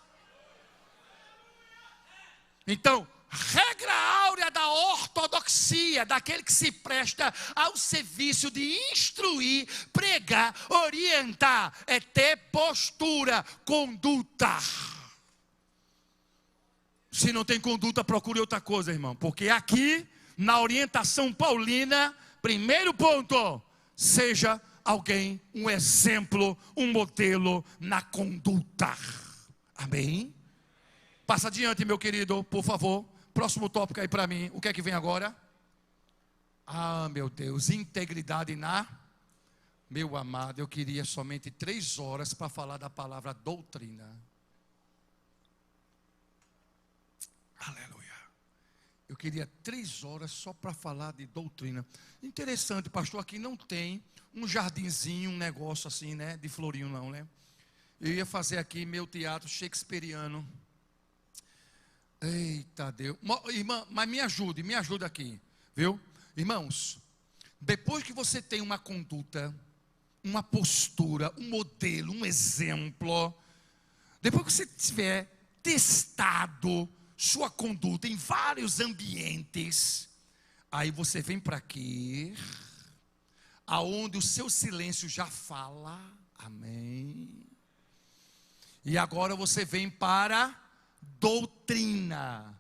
Então, regra áurea da ortodoxia, daquele que se presta ao serviço de instruir, pregar, orientar, é ter postura, conduta. Se não tem conduta, procure outra coisa, irmão. Porque aqui, na orientação paulina, primeiro ponto: seja alguém, um exemplo, um modelo na conduta. Amém? Passa adiante, meu querido, por favor. Próximo tópico aí para mim. O que é que vem agora? Ah, meu Deus, integridade na... Meu amado, eu queria somente 3 horas para falar da palavra doutrina. Aleluia. Eu queria 3 horas só para falar de doutrina. Interessante, pastor, aqui não tem um jardinzinho, um negócio assim, né, de florinho não, né? Eu ia fazer aqui meu teatro shakespeariano. Eita Deus, irmã, mas me ajude aqui, viu? Irmãos, depois que você tem uma conduta, uma postura, um modelo, um exemplo, depois que você tiver testado sua conduta em vários ambientes, aí você vem para aqui, aonde o seu silêncio já fala, amém? E agora você vem para doutrina,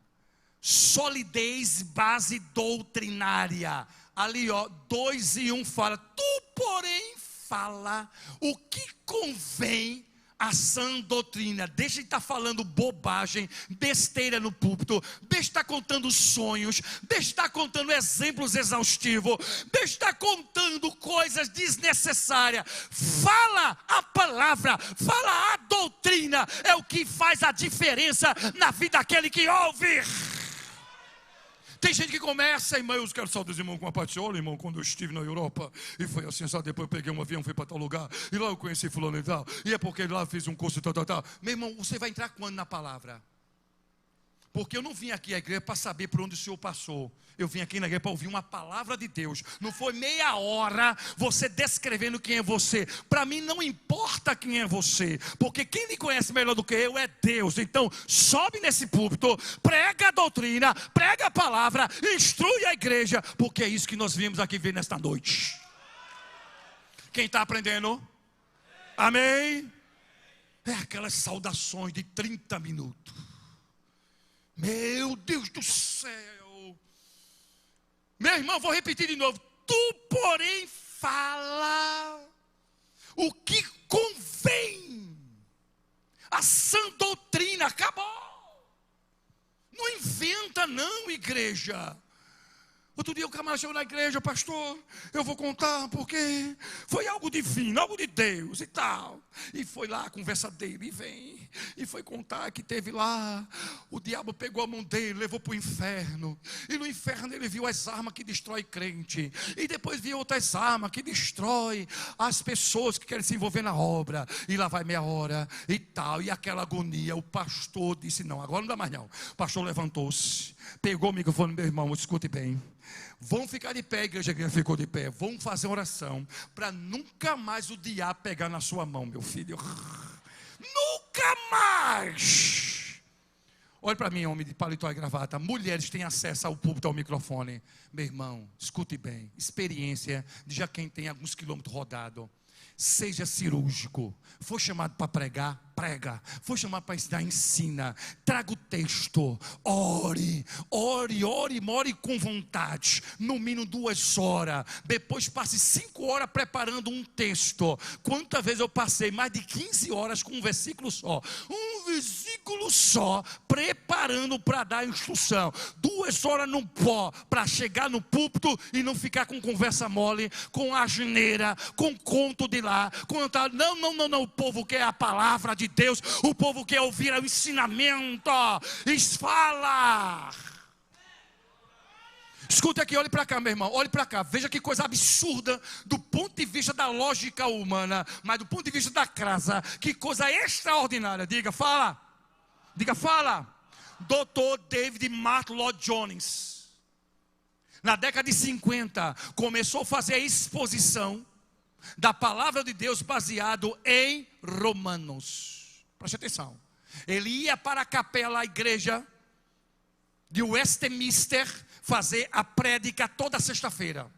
solidez, base doutrinária. Ali ó, 2 e 1 fala: tu porém fala o que convém a sã doutrina. Deixa de estar falando bobagem, besteira no púlpito. Deixa de estar contando sonhos. Deixa de estar contando exemplos exaustivos. Deixa de estar contando coisas desnecessárias. Fala a palavra, fala a doutrina. É o que faz a diferença na vida daquele que ouve. Tem gente que começa, irmão, eu quero saudar os irmãos com a parte. Olha, irmão, quando eu estive na Europa, e foi assim, só depois eu peguei um avião, fui para tal lugar, e lá eu conheci fulano e tal, e é porque lá fiz um curso tal. Meu irmão, você vai entrar quando na palavra? Porque eu não vim aqui à igreja para saber por onde o senhor passou. Eu vim aqui na igreja para ouvir uma palavra de Deus. Não foi meia hora você descrevendo quem é você. Para mim não importa quem é você, porque quem me conhece melhor do que eu é Deus. Então sobe nesse púlpito, prega a doutrina, prega a palavra, instrui a igreja, porque é isso que nós viemos aqui ver nesta noite. Quem está aprendendo? Amém? É aquelas saudações de 30 minutos. Meu Deus do céu. Meu irmão, vou repetir de novo. Tu, porém, fala o que convém. A sã doutrina acabou. Não inventa não, igreja. Outro dia o camarada chegou na igreja, pastor, eu vou contar porque foi algo divino, algo de Deus e tal. E foi lá a conversa dele, e vem, e foi contar que teve lá, o diabo pegou a mão dele, levou para o inferno. E no inferno ele viu as armas que destrói crente. E depois viu outras armas que destrói as pessoas que querem se envolver na obra. E lá vai meia hora e tal, e aquela agonia. O pastor disse, não, agora não dá mais não. O pastor levantou-se, pegou o microfone, meu irmão, escute bem. Vão ficar de pé, a igreja ficou de pé. Vão fazer uma oração para nunca mais o diabo pegar na sua mão, meu filho. Nunca mais. Olhe para mim, homem de paletó e gravata. Mulheres têm acesso ao púlpito, ao microfone. Meu irmão, escute bem. Experiência de já quem tem alguns quilômetros rodado. Seja cirúrgico. Foi chamado para pregar, prega. Foi chamado para ensinar, ensina. Traga o texto. Ore com vontade. No mínimo 2 horas. Depois passe 5 horas preparando um texto. Quantas vezes eu passei mais de 15 horas com um versículo só. Um versículo só, preparando para dar instrução. 2 horas no pó, para chegar no púlpito e não ficar com conversa mole, com asneira, com conto de lá. Não. O povo quer a palavra de Deus. O povo quer ouvir o ensinamento. Fala. Escuta aqui, olhe para cá, meu irmão. Olhe para cá, veja que coisa absurda do ponto de vista da lógica humana, mas do ponto de vista da casa, que coisa extraordinária. Diga, fala. Diga, fala. Dr. David Martyn Lloyd-Jones, na década de 50, começou a fazer a exposição da palavra de Deus baseado em Romanos. Preste atenção. Ele ia para a capela, a igreja de Westminster, fazer a prédica toda sexta-feira.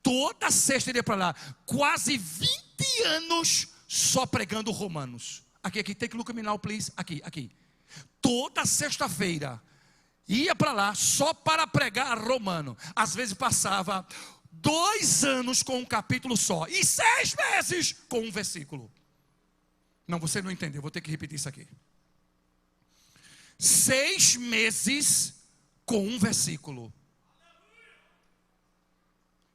Toda sexta ele ia para lá. Quase 20 anos só pregando Romanos. Aqui, take a look at me now, please. Aqui. Toda sexta-feira ia para lá só para pregar Romano. Às vezes passava 2 anos com um capítulo só e 6 meses com um versículo. Não, você não entendeu, vou ter que repetir isso aqui. 6 meses com um versículo.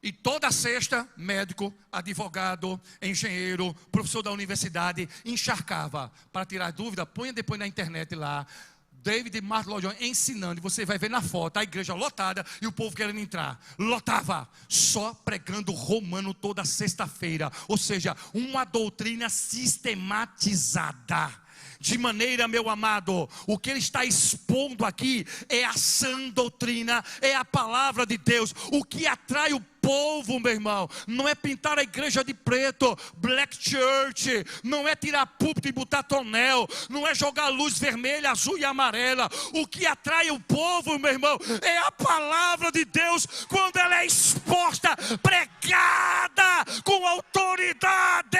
E toda sexta, médico, advogado, engenheiro, professor da universidade, encharcava. Para tirar dúvida, ponha depois na internet lá, David Martyn Lloyd-Jones ensinando, e você vai ver na foto, a igreja lotada e o povo querendo entrar. Lotava, só pregando Romano toda sexta-feira. Ou seja, uma doutrina sistematizada. De maneira, meu amado, o que ele está expondo aqui é a sã doutrina, é a palavra de Deus. O que atrai o povo, meu irmão, não é pintar a igreja de preto, black church, não é tirar púlpito e botar tonel, não é jogar luz vermelha, azul e amarela. O que atrai o povo, meu irmão, é a palavra de Deus, quando ela é exposta, pregada com autoridade.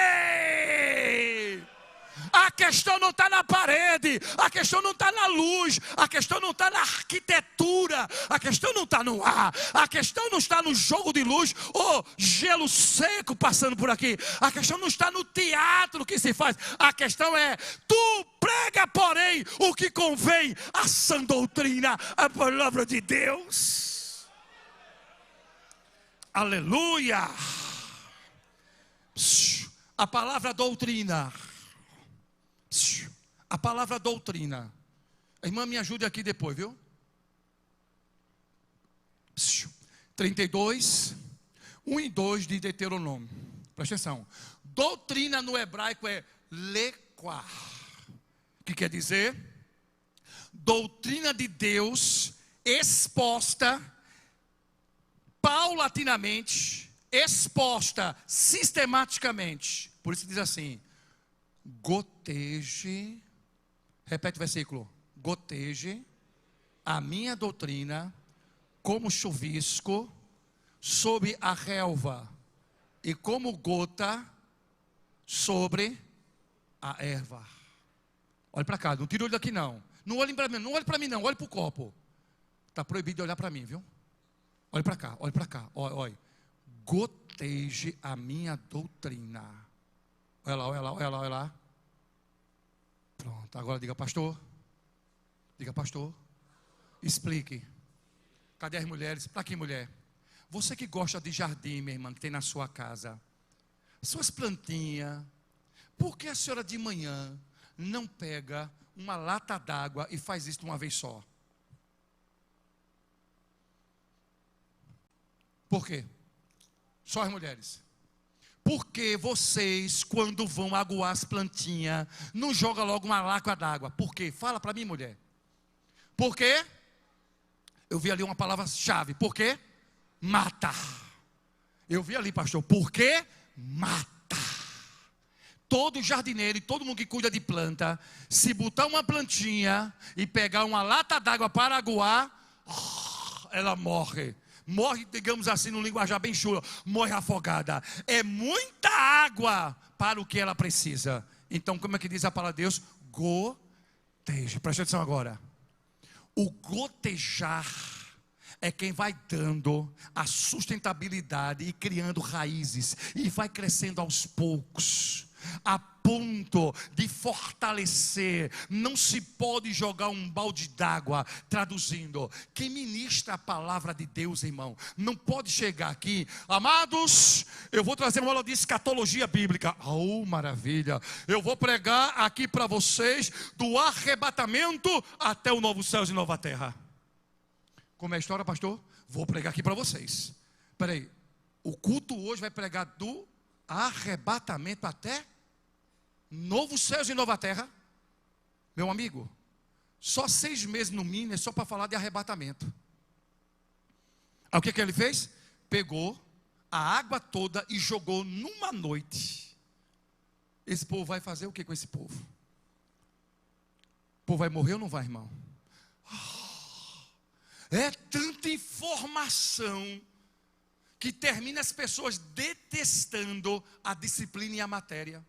A questão não está na parede, a questão não está na luz, a questão não está na arquitetura, a questão não está no ar, a questão não está no jogo de luz ou gelo seco passando por aqui, a questão não está no teatro que se faz, a questão é: tu prega, porém, o que convém, a sã doutrina, a palavra de Deus. Aleluia. A palavra doutrina. A palavra doutrina. A irmã me ajude aqui depois, viu? 32, 1 e 2 de Deuteronômio. Presta atenção. Doutrina no hebraico é lequar, que quer dizer doutrina de Deus exposta paulatinamente, exposta sistematicamente. Por isso diz assim: goteje, repete o versículo, goteje a minha doutrina como chuvisco sobre a relva e como gota sobre a erva. Olhe para cá, não tira o olho daqui não. Não olhe para mim, não olhe para mim não, olhe para o copo. Está proibido de olhar para mim, viu? Olhe para cá, olhe para cá, olhe. Goteje a minha doutrina. Olha lá, olha lá, olha lá, olha lá. Pronto, agora diga, pastor. Diga, pastor. Explique. Cadê as mulheres? Para que mulher? Você que gosta de jardim, minha irmã, que tem na sua casa. Suas plantinhas. Por que a senhora de manhã não pega uma lata d'água e faz isso de uma vez só? Por quê? Só as mulheres. Porque vocês, quando vão aguar as plantinhas, não joga logo uma lata d'água? Por quê? Fala para mim, mulher. Por quê? Eu vi ali uma palavra-chave. Por quê? Mata. Eu vi ali, pastor. Por quê? Mata. Todo jardineiro e todo mundo que cuida de planta, se botar uma plantinha e pegar uma lata d'água para aguar, ela morre. Morre, digamos assim, no linguajar bem chulo, morre afogada. É muita água para o que ela precisa. Então, como é que diz a palavra de Deus? Goteje. Presta atenção agora. O gotejar é quem vai dando a sustentabilidade e criando raízes. E vai crescendo aos poucos, a ponto de fortalecer. Não se pode jogar um balde d'água. Traduzindo, quem ministra a palavra de Deus, irmão, não pode chegar aqui: amados, eu vou trazer uma aula de escatologia bíblica. Oh, maravilha, eu vou pregar aqui para vocês do arrebatamento até o novo céu e nova terra. Como é a história, pastor? Vou pregar aqui para vocês. Espera aí, o culto hoje vai pregar do arrebatamento até novo céus e nova terra. Meu amigo, só 6 meses no mínimo é só para falar de arrebatamento. Aí o que ele fez? Pegou a água toda e jogou numa noite. Esse povo vai fazer o que com esse povo? O povo vai morrer ou não vai, irmão? É tanta informação que termina as pessoas detestando a disciplina e a matéria,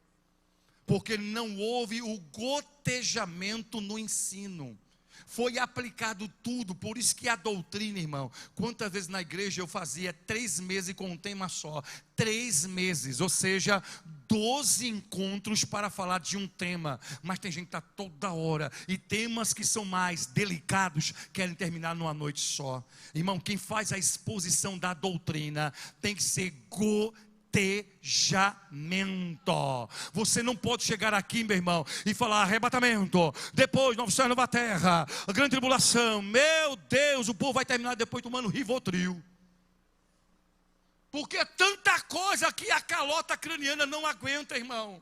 porque não houve o gotejamento no ensino. Foi aplicado tudo. Por isso que a doutrina, irmão, quantas vezes na igreja eu fazia 3 meses com um tema só, 3 meses, ou seja, 12 encontros para falar de um tema. Mas tem gente que está toda hora, e temas que são mais delicados querem terminar numa noite só. Irmão, quem faz a exposição da doutrina tem que ser gotejamento. Você não pode chegar aqui, meu irmão, e falar arrebatamento, depois novo céu e nova terra, a grande tribulação. Meu Deus, o povo vai terminar depois tomando Rivotril, porque é tanta coisa que a calota craniana não aguenta, irmão.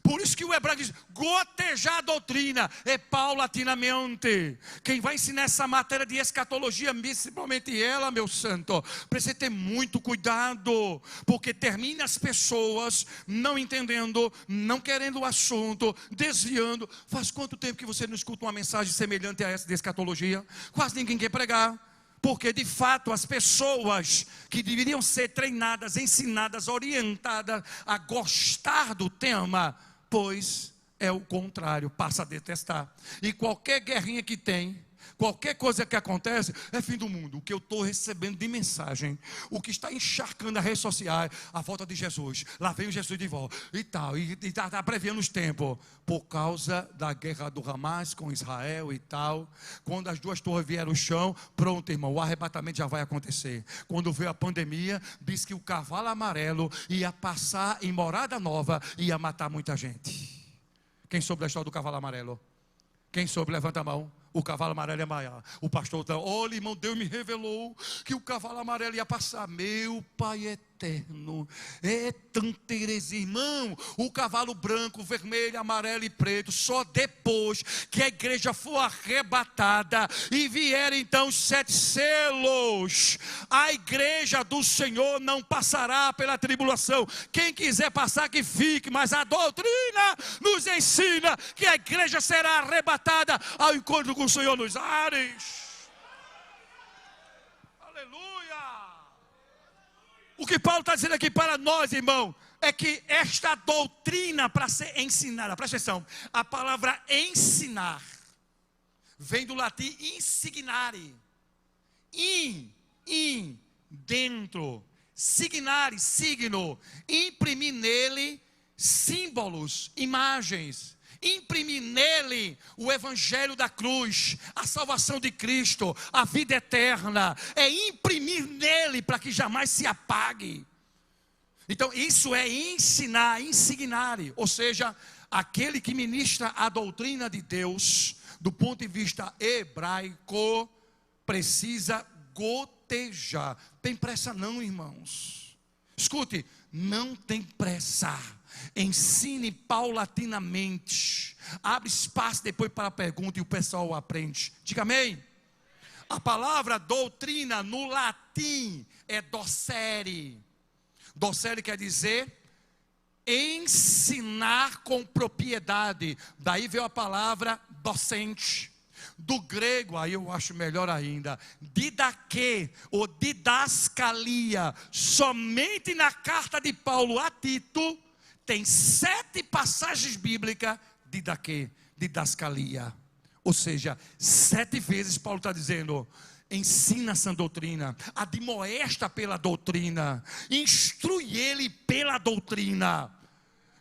Por isso que o hebraico diz: gotejar a doutrina é paulatinamente. Quem vai ensinar essa matéria de escatologia, principalmente ela, meu santo, precisa ter muito cuidado, porque termina as pessoas não entendendo, não querendo o assunto, desviando. Faz quanto tempo que você não escuta uma mensagem semelhante a essa de escatologia? Quase ninguém quer pregar. Porque de fato as pessoas que deveriam ser treinadas, ensinadas, orientadas a gostar do tema, pois é o contrário, passa a detestar. E qualquer guerrinha que tem, qualquer coisa que acontece, é fim do mundo. O que eu estou recebendo de mensagem, o que está encharcando as redes sociais, a volta de Jesus, lá vem o Jesus de volta e tal, e está previando os tempos, por causa da guerra do Hamas com Israel e tal. Quando as 2 torres vieram ao chão, pronto, irmão, o arrebatamento já vai acontecer. Quando veio a pandemia, diz que o cavalo amarelo ia passar em Morada Nova e ia matar muita gente. Quem soube da história do cavalo amarelo? Quem soube, levanta a mão. O cavalo amarelo é maior. O pastor está: olha, irmão, Deus me revelou que o cavalo amarelo ia passar. Meu Pai eterno. É tanta heresia, irmão. O cavalo branco, vermelho, amarelo e preto, só depois que a igreja for arrebatada e vier então os 7 selos, a igreja do Senhor não passará pela tribulação. Quem quiser passar que fique, mas a doutrina nos ensina que a igreja será arrebatada ao encontro com o Senhor nos ares. O que Paulo está dizendo aqui para nós, irmão, é que esta doutrina para ser ensinada, presta atenção, a palavra ensinar vem do latim insignare, dentro, signare, signo, imprimir nele símbolos, imagens, imprimir nele o evangelho da cruz, a salvação de Cristo, a vida eterna, é imprimir nele para que jamais se apague. Então isso é ensinar, insignare, ou seja, aquele que ministra a doutrina de Deus, do ponto de vista hebraico, precisa gotejar. Tem pressa não, irmãos. Escute, não tem pressa. Ensine paulatinamente. Abre espaço depois para a pergunta e o pessoal aprende. Diga amém. A palavra doutrina no latim é docere. Docere quer dizer ensinar com propriedade. Daí veio a palavra docente. Do grego, aí eu acho melhor ainda, didaquê ou didascalia. Somente na carta de Paulo a Tito tem 7 passagens bíblicas didaquê, didascalia. Ou seja, 7 vezes Paulo está dizendo: ensina essa doutrina, admoesta pela doutrina, instrui ele pela doutrina.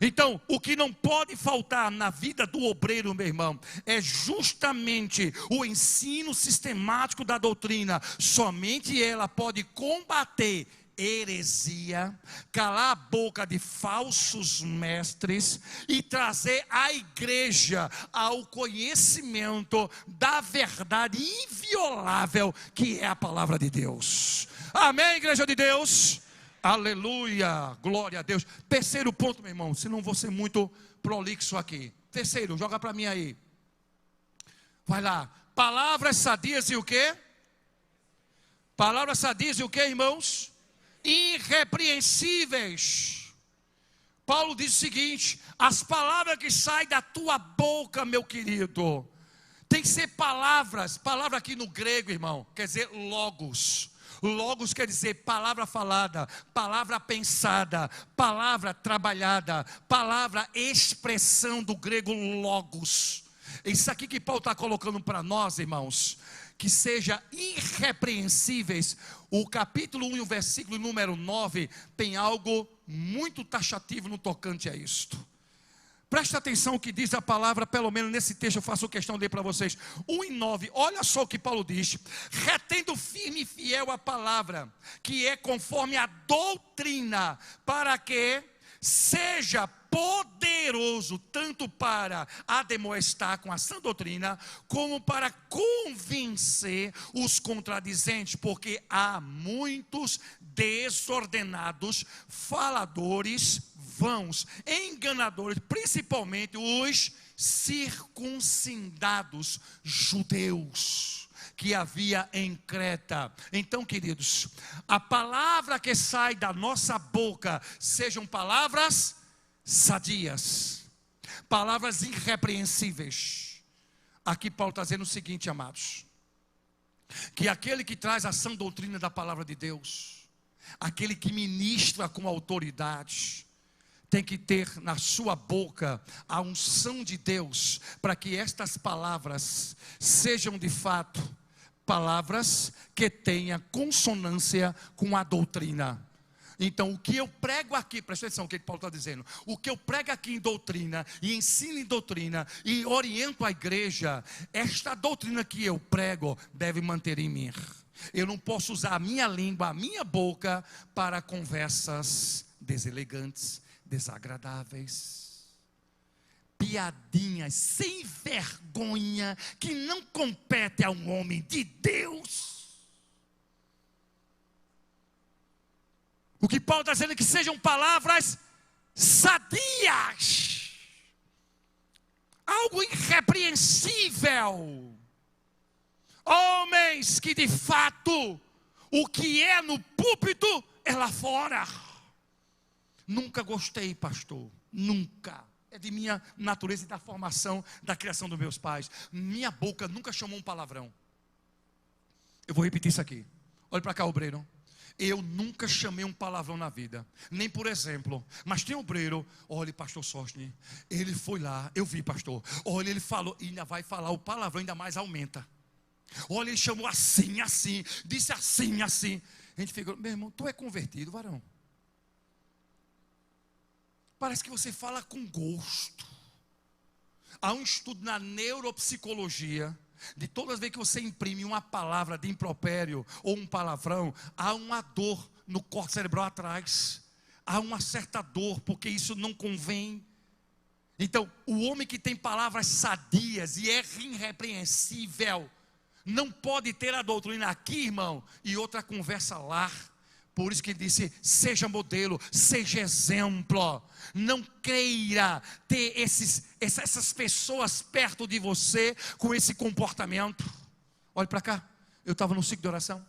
Então, o que não pode faltar na vida do obreiro, meu irmão, é justamente o ensino sistemático da doutrina. Somente ela pode combater heresia, calar a boca de falsos mestres e trazer a igreja ao conhecimento da verdade inviolável que é a palavra de Deus. Amém, igreja de Deus? Aleluia, glória a Deus. Terceiro ponto, meu irmão, senão vou ser muito prolixo aqui. Terceiro, joga para mim aí. Vai lá. Palavras sadias e o quê? Palavras sadias e o quê, irmãos? Irrepreensíveis. Paulo diz o seguinte: as palavras que saem da tua boca, meu querido, tem que ser palavras. Palavra aqui no grego, irmão, quer dizer logos. Logos quer dizer palavra falada, palavra pensada, palavra trabalhada, palavra expressão, do grego logos. Isso aqui que Paulo está colocando para nós, irmãos, que seja irrepreensíveis. O capítulo 1 e o versículo número 9 tem algo muito taxativo no tocante a isto. Presta atenção o que diz a palavra, pelo menos nesse texto eu faço questão de ler para vocês. 1:9, olha só o que Paulo diz: retendo firme e fiel a palavra, que é conforme a doutrina, para que seja poderoso tanto para admoestar com a sã doutrina, como para convencer os contradizentes, porque há muitos desordenados, faladores vãos, enganadores, principalmente os circuncidados judeus que havia em Creta. Então, queridos, a palavra que sai da nossa boca sejam palavras sadias, palavras irrepreensíveis. Aqui Paulo está dizendo o seguinte, amados, que aquele que traz a sã doutrina da palavra de Deus, aquele que ministra com autoridade, tem que ter na sua boca a unção de Deus, para que estas palavras sejam de fato palavras que tenham consonância com a doutrina. Então, o que eu prego aqui, presta atenção o que Paulo está dizendo, o que eu prego aqui em doutrina, e ensino em doutrina, e oriento a igreja, esta doutrina que eu prego, deve manter em mim. Eu não posso usar a minha língua, a minha boca, para conversas deselegantes, desagradáveis, piadinhas sem vergonha, que não compete a um homem de Deus. O que Paulo está dizendo é que sejam palavras sadias, algo irrepreensível. Homens que de fato, o que é no púlpito é lá fora. Nunca gostei, pastor, nunca. É de minha natureza e da formação, da criação dos meus pais. Minha boca nunca chamou um palavrão. Eu vou repetir isso aqui. Olha para cá, obreiro. Eu nunca chamei um palavrão na vida, nem por exemplo. Mas tem obreiro, olha, pastor Sostene, ele foi lá, eu vi, pastor. Olha, ele falou, e ainda vai falar, o palavrão ainda mais aumenta. Olha, ele chamou assim, assim, disse assim, assim. A gente fica, meu irmão, tu é convertido, varão? Parece que você fala com gosto. Há um estudo na neuropsicologia, de todas as vezes que você imprime uma palavra de impropério ou um palavrão, há uma dor no córtex cerebral atrás. Há uma certa dor, porque isso não convém. Então, o homem que tem palavras sadias e é irrepreensível, não pode ter a doutrina aqui, irmão, e outra conversa lá. Por isso que ele disse, seja modelo, seja exemplo. Não queira ter essas pessoas perto de você com esse comportamento. Olha para cá, eu estava no ciclo de oração.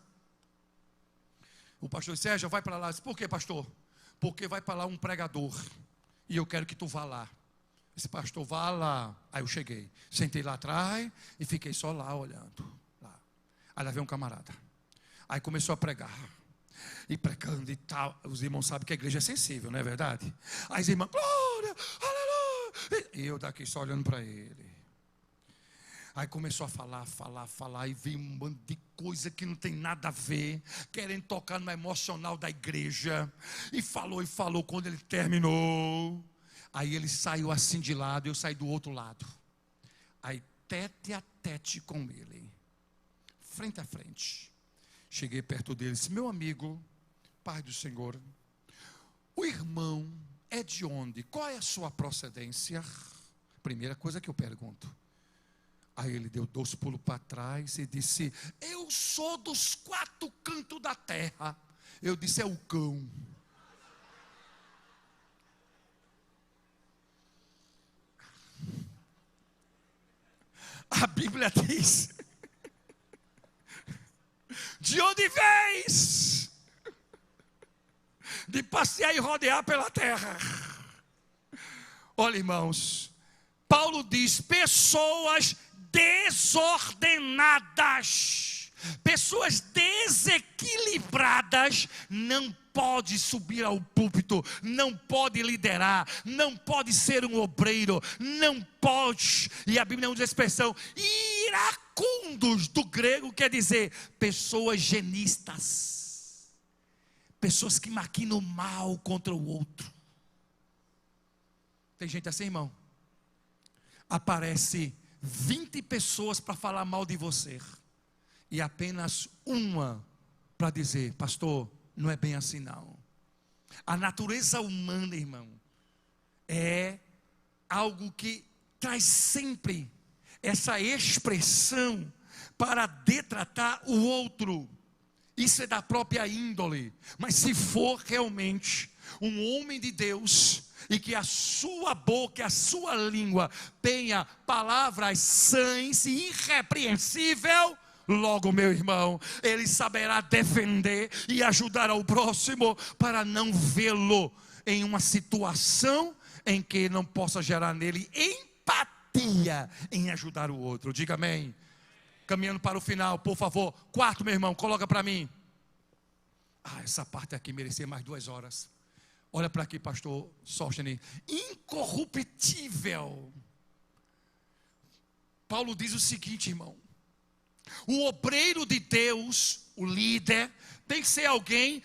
O pastor disse, Sérgio, vai para lá. Eu disse, por que, pastor? Porque vai para lá um pregador, e eu quero que tu vá lá. Esse pastor, vá lá. Aí eu cheguei, sentei lá atrás e fiquei só lá olhando. Aí lá veio um camarada. Aí começou a pregar. E pregando e tal. Os irmãos sabem que a igreja é sensível, não é verdade? Aí os irmãos, glória, aleluia. E eu daqui só olhando para ele. Aí começou a falar. E veio um monte de coisa que não tem nada a ver. Querendo tocar no emocional da igreja. E falou. Quando ele terminou, aí ele saiu assim de lado. Eu saí do outro lado. Aí tete a tete com ele. Frente a frente. Cheguei perto dele e disse, meu amigo, Pai do Senhor, o irmão é de onde? Qual é a sua procedência? Primeira coisa que eu pergunto. Aí ele deu 2 pulos para trás e disse, eu sou dos 4 cantos da terra. Eu disse, é o cão. A Bíblia diz, de onde vens? De passear e rodear pela terra. Olha, irmãos, Paulo diz, pessoas desordenadas, pessoas desequilibradas, não pode subir ao púlpito, não pode liderar, não pode ser um obreiro, não pode, e a Bíblia usa a expressão iracundos, do grego quer dizer, pessoas genistas, pessoas que maquinam mal contra o outro. Tem gente assim, irmão? Aparece 20 pessoas para falar mal de você, e apenas uma para dizer, pastor, não é bem assim não. A natureza humana, irmão, é algo que traz sempre essa expressão para detratar o outro. Isso é da própria índole. Mas se for realmente um homem de Deus, e que a sua boca, a sua língua tenha palavras sãs e irrepreensíveis, logo, meu irmão, ele saberá defender e ajudar ao próximo para não vê-lo em uma situação em que não possa gerar nele empatia em ajudar o outro. Diga amém. Caminhando para o final, por favor. 4, meu irmão, coloca para mim. Essa parte aqui merecia mais 2 horas. Olha para aqui, pastor Sostene. Incorruptível. Paulo diz o seguinte, irmão. O obreiro de Deus, o líder, tem que ser alguém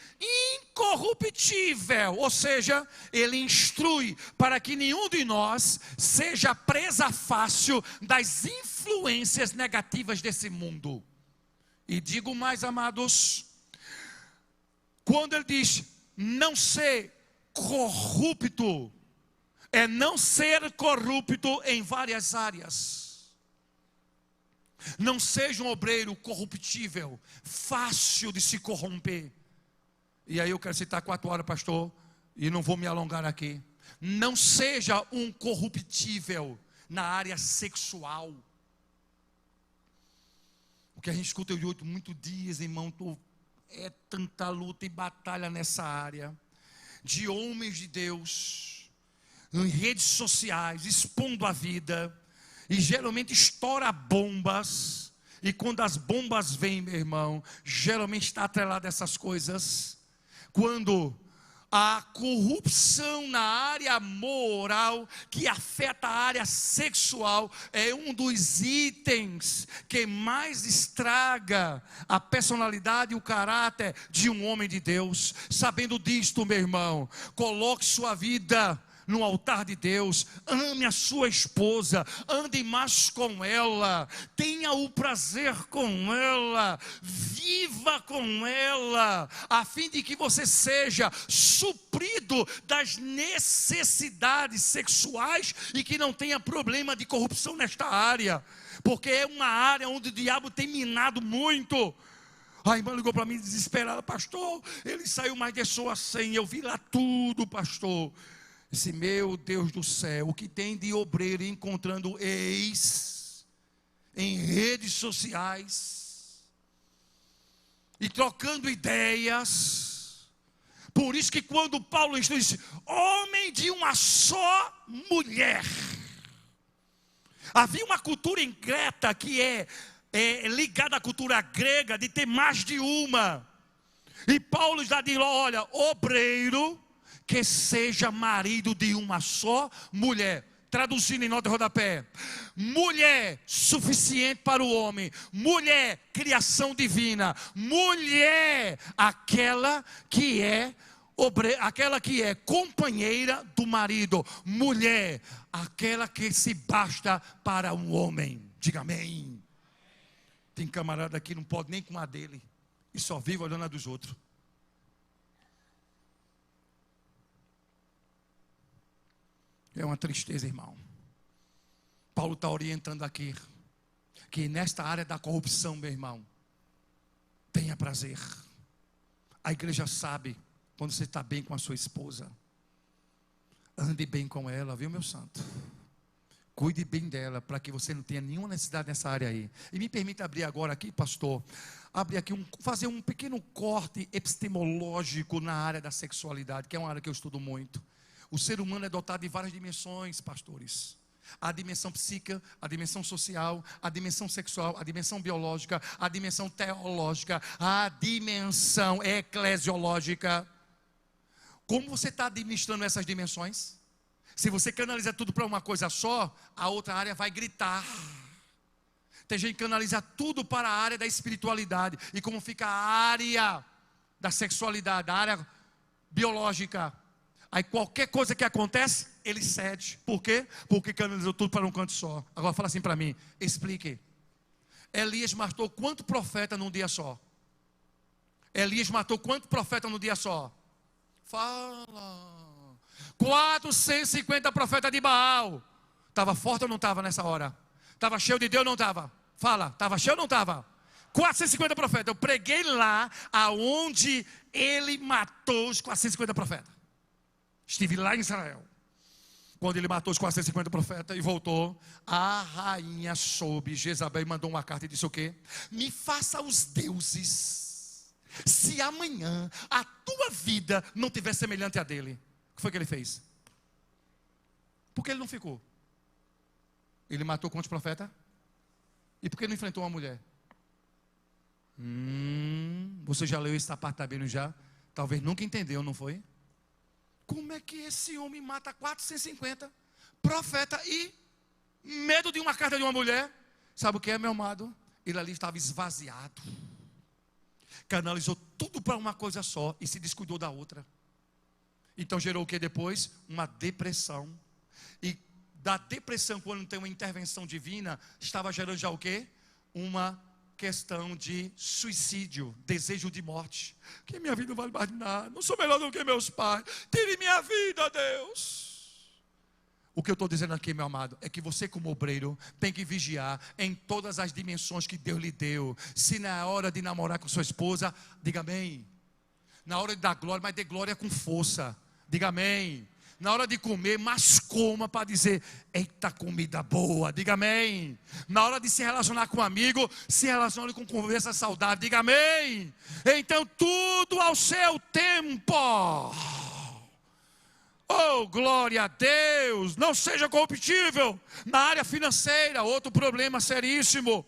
incorruptível. Ou seja, ele instrui para que nenhum de nós seja presa fácil das influências negativas desse mundo. E digo mais, amados, quando ele diz não ser corrupto, é não ser corrupto em várias áreas. Não seja um obreiro corruptível, fácil de se corromper. E aí eu quero citar 4 horas, pastor, e não vou me alongar aqui. Não seja um corruptível na área sexual. O que a gente escuta de muitos dias, irmão, é tanta luta e batalha nessa área. De homens de Deus, em redes sociais, expondo a vida. E geralmente estoura bombas. E quando as bombas vêm, meu irmão, geralmente está atrelado a essas coisas. Quando a corrupção na área moral, que afeta a área sexual, é um dos itens que mais estraga a personalidade e o caráter de um homem de Deus. Sabendo disto, meu irmão, coloque sua vida no altar de Deus, ame a sua esposa, ande mais com ela, tenha o prazer com ela, viva com ela, a fim de que você seja suprido das necessidades sexuais e que não tenha problema de corrupção nesta área, porque é uma área onde o diabo tem minado muito. A irmã ligou para mim desesperada: pastor, ele saiu, mas deixou a senha, eu vi lá tudo, pastor. Disse: meu Deus do céu, o que tem de obreiro encontrando ex em redes sociais e trocando ideias. Por isso que quando Paulo disse: homem de uma só mulher, havia uma cultura em Creta que é ligada à cultura grega de ter mais de uma. E Paulo já diz: olha, obreiro que seja marido de uma só mulher. Traduzindo em nota de rodapé: mulher suficiente para o homem, mulher criação divina, mulher aquela que é companheira do marido, mulher aquela que se basta para um homem. Diga amém. Tem camarada aqui, não pode nem com a dele e só vive olhando a dos outros. É uma tristeza, irmão. Paulo está orientando aqui que nesta área da corrupção, meu irmão, tenha prazer. A igreja sabe quando você está bem com a sua esposa. Ande bem com ela, viu, meu santo? Cuide bem dela, para que você não tenha nenhuma necessidade nessa área aí. E me permita abrir agora aqui, pastor, abrir aqui, fazer um pequeno corte epistemológico na área da sexualidade, que é uma área que eu estudo muito. O ser humano é dotado de várias dimensões, pastores. A dimensão psíquica, a dimensão social, a dimensão sexual, a dimensão biológica, a dimensão teológica, a dimensão eclesiológica. Como você está administrando essas dimensões? Se você canaliza tudo para uma coisa só, a outra área vai gritar. Tem gente que canaliza tudo para a área da espiritualidade. E como fica a área da sexualidade, a área biológica, aí qualquer coisa que acontece, ele cede. Por quê? Porque canalizou tudo para um canto só. Agora fala assim para mim, explique. Elias matou quanto profeta num dia só? Elias matou quanto profeta num dia só? Fala. 450 profetas de Baal. Estava forte ou não estava nessa hora? Estava cheio de Deus ou não estava? Fala, estava cheio ou não estava? 450 profetas. Eu preguei lá aonde ele matou os 450 profetas. Estive lá em Israel, quando ele matou os 450 profetas e voltou. A rainha soube, Jezabel, e mandou uma carta e disse o quê? Me faça os deuses, se amanhã a tua vida não tiver semelhante à dele. O que foi que ele fez? Por que ele não ficou? Ele matou quantos profetas? E por que não enfrentou uma mulher? Você já leu essa parte da Bíblia já? Talvez nunca entendeu, não foi? Como é que esse homem mata 450 profetas e medo de uma carta de uma mulher? Sabe o que é, meu amado? Ele ali estava esvaziado. Canalizou tudo para uma coisa só e se descuidou da outra. Então gerou o que depois? Uma depressão. E da depressão, quando tem uma intervenção divina, estava gerando já o quê? Uma questão de suicídio, desejo de morte. Que minha vida não vale mais nada, não sou melhor do que meus pais, tire minha vida, Deus. O que eu estou dizendo aqui, meu amado, é que você como obreiro tem que vigiar em todas as dimensões que Deus lhe deu. Se na hora de namorar com sua esposa, diga amém. Na hora de dar glória, mas dê glória com força. Diga amém. Na hora de comer, mas coma para dizer: eita, comida boa. Diga amém. Na hora de se relacionar com um amigo, se relacione com conversa saudável. Diga amém. Então tudo ao seu tempo. Oh, glória a Deus. Não seja corruptível. Na área financeira, outro problema seríssimo.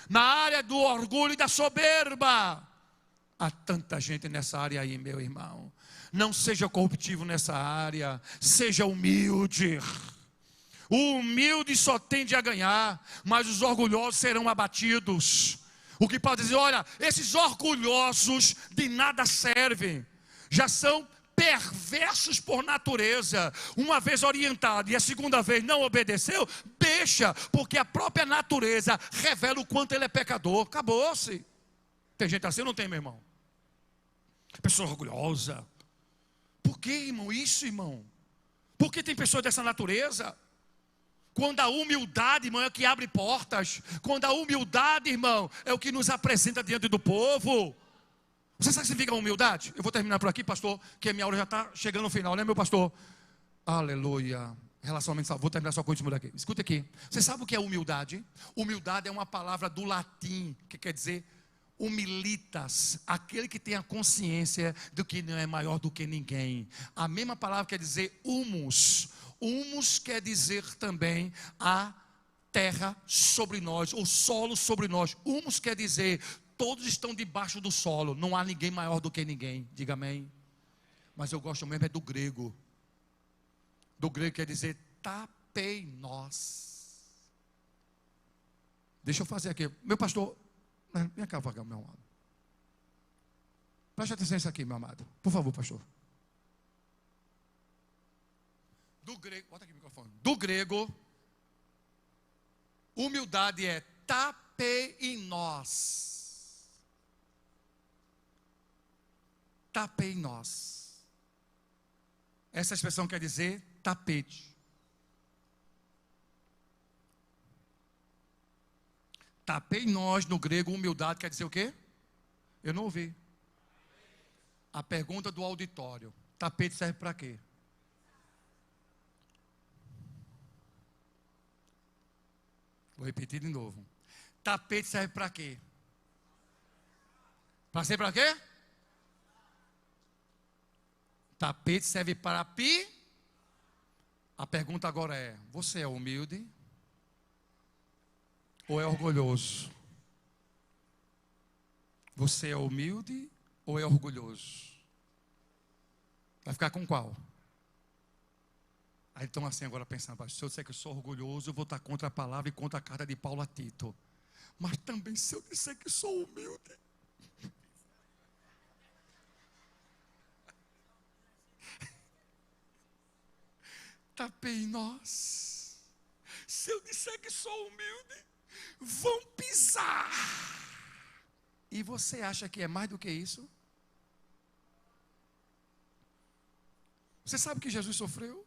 Na área do orgulho e da soberba. Há tanta gente nessa área aí, meu irmão. Não seja corruptível nessa área. Seja humilde. O humilde só tende a ganhar, mas os orgulhosos serão abatidos. O que pode dizer: olha, esses orgulhosos de nada servem. Já são perversos por natureza. Uma vez orientado e a segunda vez não obedeceu, deixa, porque a própria natureza revela o quanto ele é pecador. Acabou-se. Tem gente assim ou não tem, meu irmão? Pessoa orgulhosa. Por que, irmão, isso, irmão? Por que tem pessoas dessa natureza? Quando a humildade, irmão, é o que abre portas. Quando a humildade, irmão, é o que nos apresenta diante do povo. Você sabe o que significa humildade? Eu vou terminar por aqui, pastor, que a minha hora já está chegando no final, né, meu pastor? Aleluia. Relacionamento saudável. Vou terminar só com isso aqui. Escuta aqui. Você sabe o que é humildade? Humildade é uma palavra do latim, que quer dizer humilitas, aquele que tem a consciência do que não é maior do que ninguém. A mesma palavra quer dizer humus. Humus quer dizer também a terra sobre nós, o solo sobre nós. Humus quer dizer todos estão debaixo do solo, não há ninguém maior do que ninguém. Diga amém. Mas eu gosto mesmo é do grego. Do grego quer dizer tapeinos. Deixa eu fazer aqui. Meu pastor, vem cá, meu amado. Preste atenção nisso aqui, meu amado. Por favor, pastor. Do grego, bota aqui o microfone. Do grego, humildade é tapeinos. Tapeinos. Essa expressão quer dizer tapete. Tapeinos no grego, humildade quer dizer o quê? Eu não ouvi. A pergunta do auditório: tapete serve para quê? Vou repetir de novo. Tapete serve para quê? Para ser para quê? Tapete serve para pi. A pergunta agora é: você é humilde ou é orgulhoso? Você é humilde ou é orgulhoso? Vai ficar com qual? Aí estão assim agora pensando: se eu disser que eu sou orgulhoso, eu vou estar contra a palavra e contra a carta de Paulo a Tito. Mas também se eu disser que sou humilde, tapeinos. Se eu disser que sou humilde, vão pisar. E você acha que é mais do que isso? Você sabe o que Jesus sofreu?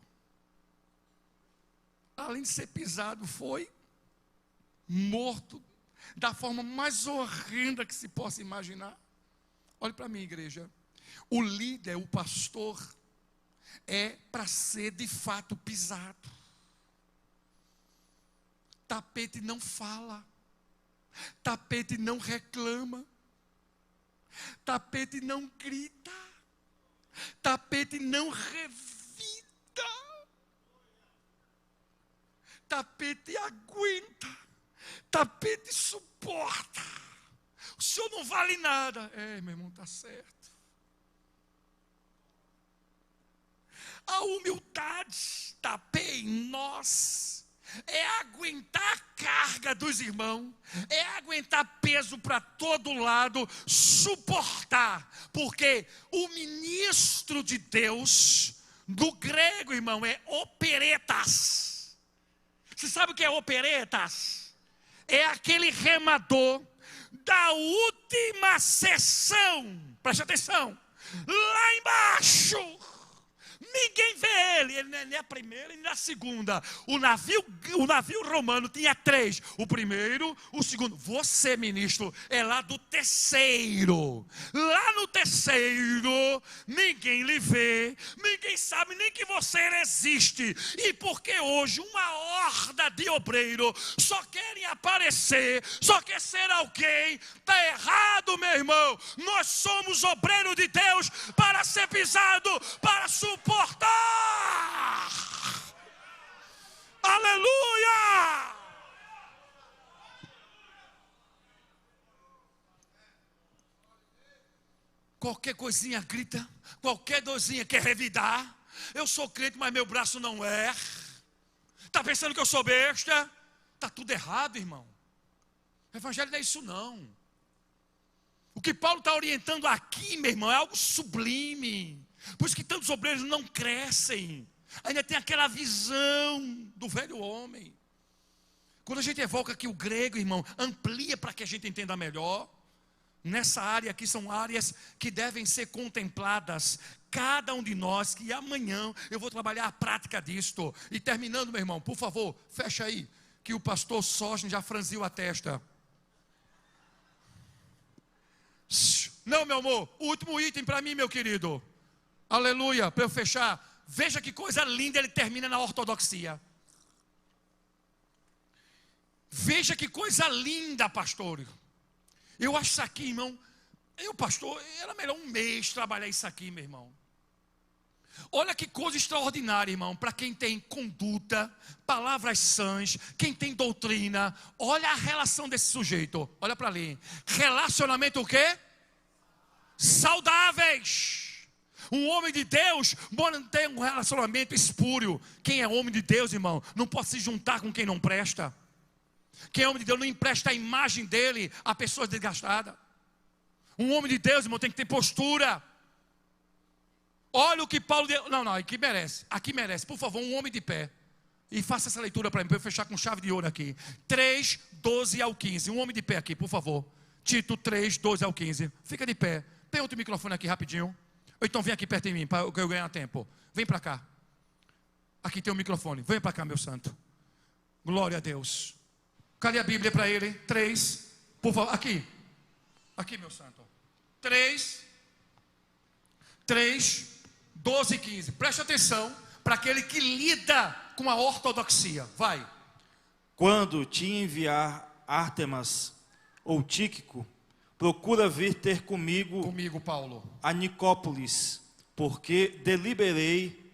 Além de ser pisado, foi morto da forma mais horrenda que se possa imaginar. Olhe para mim, igreja. O líder, o pastor, é para ser de fato pisado. Tapete não fala. Tapete não reclama. Tapete não grita. Tapete não revida. Tapete aguenta. Tapete suporta. O senhor não vale nada. Meu irmão, está certo. A humildade, tapeinos, é aguentar a carga dos irmãos, é aguentar peso para todo lado, suportar, porque o ministro de Deus, do grego, irmão, é operetas. Você sabe o que é operetas? É aquele remador da última sessão, preste atenção, lá embaixo, Ninguém vê ele. Ele não é nem a primeira nem a segunda. O navio romano tinha 3. O primeiro, o segundo. Você, ministro, é lá do terceiro. Lá no terceiro, ninguém lhe vê. Ninguém sabe nem que você existe. E porque hoje uma horda de obreiros só querem aparecer, só quer ser alguém, está errado, meu irmão. Nós somos obreiros de Deus para ser pisado, para suportar. Aleluia! Qualquer coisinha grita, qualquer dorzinha quer revidar. Eu sou crente, mas meu braço não é. Está pensando que eu sou besta? Está tudo errado, irmão. O evangelho não é isso não. O que Paulo está orientando aqui, meu irmão, é algo sublime. Por isso que tantos obreiros não crescem. Ainda tem aquela visão do velho homem. Quando a gente evoca aqui o grego, irmão, amplia para que a gente entenda melhor. Nessa área aqui são áreas que devem ser contempladas. Cada um de nós, que amanhã eu vou trabalhar a prática disto. E terminando, meu irmão, por favor, fecha aí, que o pastor Sóstenes já franziu a testa. Não, meu amor, o último item para mim, meu querido. Aleluia, para eu fechar. Veja que coisa linda, ele termina na ortodoxia. Veja que coisa linda, pastor. Eu acho isso aqui, irmão. Pastor, era melhor um mês trabalhar isso aqui, meu irmão. Olha que coisa extraordinária, irmão. Para quem tem conduta, palavras sãs, quem tem doutrina. Olha a relação desse sujeito. Olha para ali. Relacionamento o quê? Saudáveis. Um homem de Deus mantém um relacionamento espúrio. Quem é homem de Deus, irmão, não pode se juntar com quem não presta. Quem é homem de Deus não empresta a imagem dele a pessoas desgastadas. Um homem de Deus, irmão, tem que ter postura. Olha o que Paulo... Não, aqui merece. Aqui merece. Por favor, um homem de pé. E faça essa leitura para mim, para eu fechar com chave de ouro aqui. 3, 12 ao 15. Um homem de pé aqui, por favor. Tito 3, 12 ao 15. Fica de pé. Tem outro microfone aqui rapidinho. Ou então vem aqui perto de mim, para eu ganhar tempo. Vem para cá. Aqui tem um microfone. Vem para cá, meu santo. Glória a Deus. Cadê a Bíblia para ele? 3. Por favor, aqui. Aqui, meu santo. 3, 12 e 15. Preste atenção para aquele que lida com a ortodoxia. Vai. Quando te enviar Ártemas ou Tíquico, procura vir ter comigo, Paulo, a Nicópolis, porque deliberei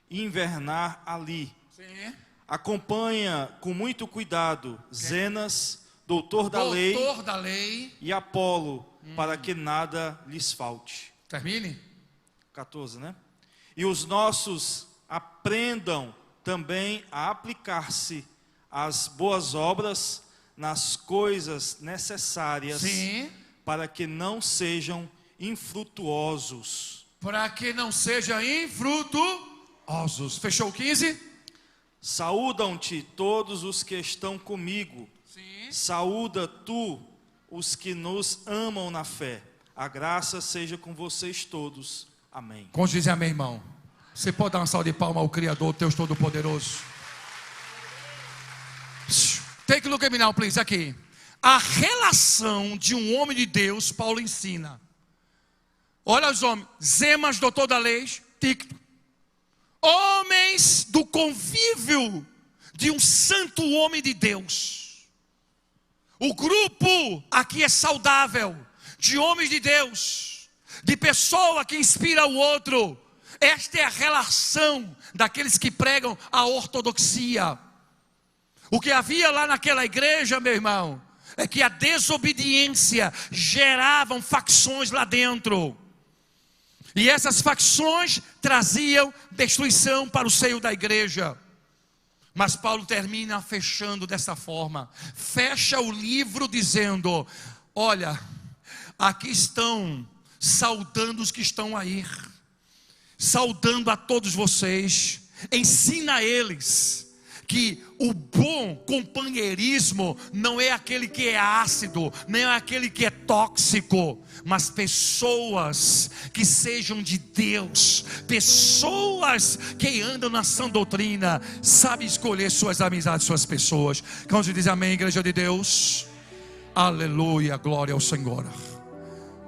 invernar ali. Sim. Acompanha com muito cuidado Zenas, doutor da lei, e Apolo, para que nada lhes falte. Termine. 14, né? E os nossos aprendam também a aplicar-se às boas obras nas coisas necessárias. Sim. Para que não sejam infrutuosos. Para que não sejam infrutuosos. Fechou o 15? Saúdam-te todos os que estão comigo. Sim. Saúda tu os que nos amam na fé. A graça seja com vocês todos. Amém. Como diz amém, irmão? Você pode dar uma salva de palmas ao Criador, Deus Todo-Poderoso. Take a look at me now, please. Aqui. A relação de um homem de Deus, Paulo ensina. Olha os homens. Zemas, doutor da lei, Tíquico. Homens do convívio de um santo homem de Deus. O grupo aqui é saudável, de homens de Deus, de pessoa que inspira o outro. Esta é a relação daqueles que pregam a ortodoxia. O que havia lá naquela igreja, meu irmão, é que a desobediência gerava facções lá dentro. E essas facções traziam destruição para o seio da igreja. Mas Paulo termina fechando dessa forma. Fecha o livro dizendo: olha, aqui estão saudando os que estão aí. Saudando a todos vocês. Ensina a eles que o bom companheirismo não é aquele que é ácido, nem é aquele que é tóxico, mas pessoas que sejam de Deus, pessoas que andam na sã doutrina, sabem escolher suas amizades, suas pessoas. Quando diz amém, igreja de Deus? Aleluia, glória ao Senhor,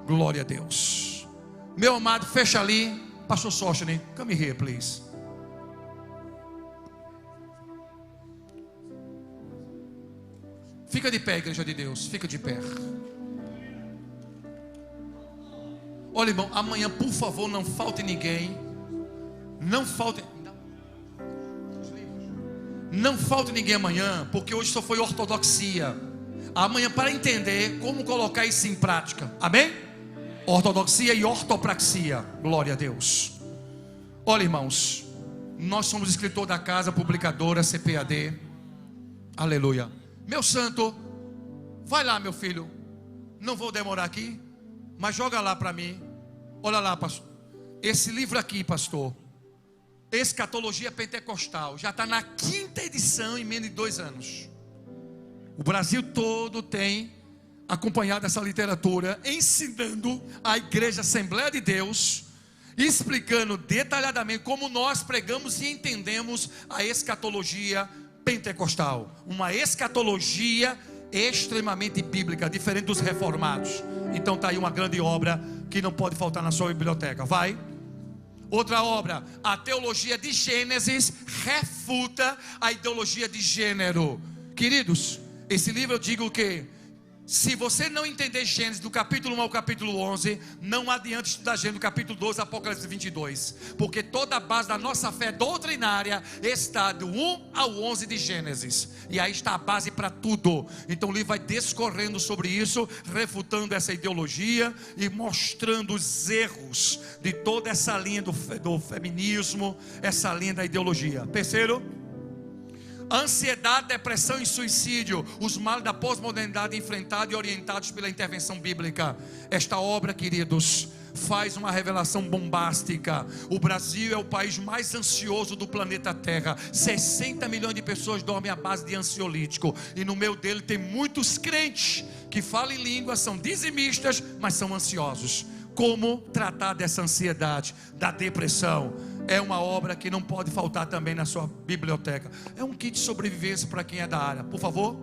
glória a Deus. Meu amado, fecha ali. Pastor Sostene, come here please. Fica de pé, igreja de Deus, fica de pé. Olha, irmão, amanhã, por favor, não falte ninguém. Não falte ninguém amanhã, porque hoje só foi ortodoxia. Amanhã, para entender como colocar isso em prática, amém? Ortodoxia e ortopraxia, glória a Deus. Olha, irmãos, nós somos escritor da casa, publicadora, CPAD, aleluia. Meu santo, vai lá, meu filho. Não vou demorar aqui, mas joga lá para mim. Olha lá, pastor. Esse livro aqui, pastor, Escatologia Pentecostal, já está na 5ª edição em menos de 2 anos. O Brasil todo tem acompanhado essa literatura, ensinando a Igreja Assembleia de Deus, explicando detalhadamente como nós pregamos e entendemos a escatologia pentecostal, uma escatologia extremamente bíblica, diferente dos reformados. Então está aí uma grande obra que não pode faltar na sua biblioteca. Vai. Outra obra, a teologia de Gênesis refuta a ideologia de gênero. Queridos, esse livro eu digo que se você não entender Gênesis do capítulo 1 ao capítulo 11, não adianta estudar Gênesis do capítulo 12 Apocalipse 22, porque toda a base da nossa fé doutrinária está do 1 ao 11 de Gênesis, e aí está a base para tudo. Então o livro vai discorrendo sobre isso, refutando essa ideologia e mostrando os erros de toda essa linha do feminismo, essa linha da ideologia. Terceiro, ansiedade, depressão e suicídio, os males da pós-modernidade enfrentados e orientados pela intervenção bíblica. Esta obra, queridos, faz uma revelação bombástica. O Brasil é o país mais ansioso do planeta Terra. 60 milhões de pessoas dormem à base de ansiolítico, e no meio dele tem muitos crentes que falam em línguas, são dizimistas, mas são ansiosos. Como tratar dessa ansiedade, da depressão? É uma obra que não pode faltar também na sua biblioteca. É um kit de sobrevivência para quem é da área. Por favor.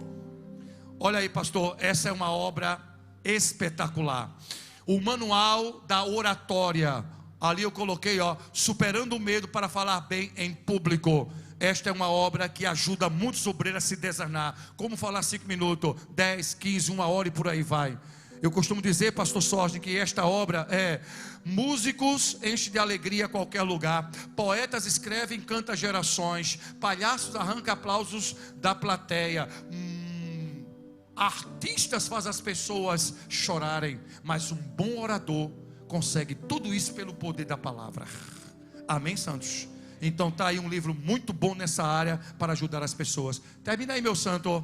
Olha aí, pastor, essa é uma obra espetacular. O manual da oratória. Ali eu coloquei, superando o medo para falar bem em público. Esta é uma obra que ajuda muitos obreiros a se desanar. Como falar 5 minutos, 10, 15, 1 hora e por aí vai. Eu costumo dizer, pastor Sostene, que esta obra é: músicos enchem de alegria qualquer lugar, poetas escrevem, canta gerações, palhaços arrancam aplausos da plateia, artistas fazem as pessoas chorarem, mas um bom orador consegue tudo isso pelo poder da palavra. Amém, santos? Então está aí um livro muito bom nessa área para ajudar as pessoas. Termina aí, meu santo.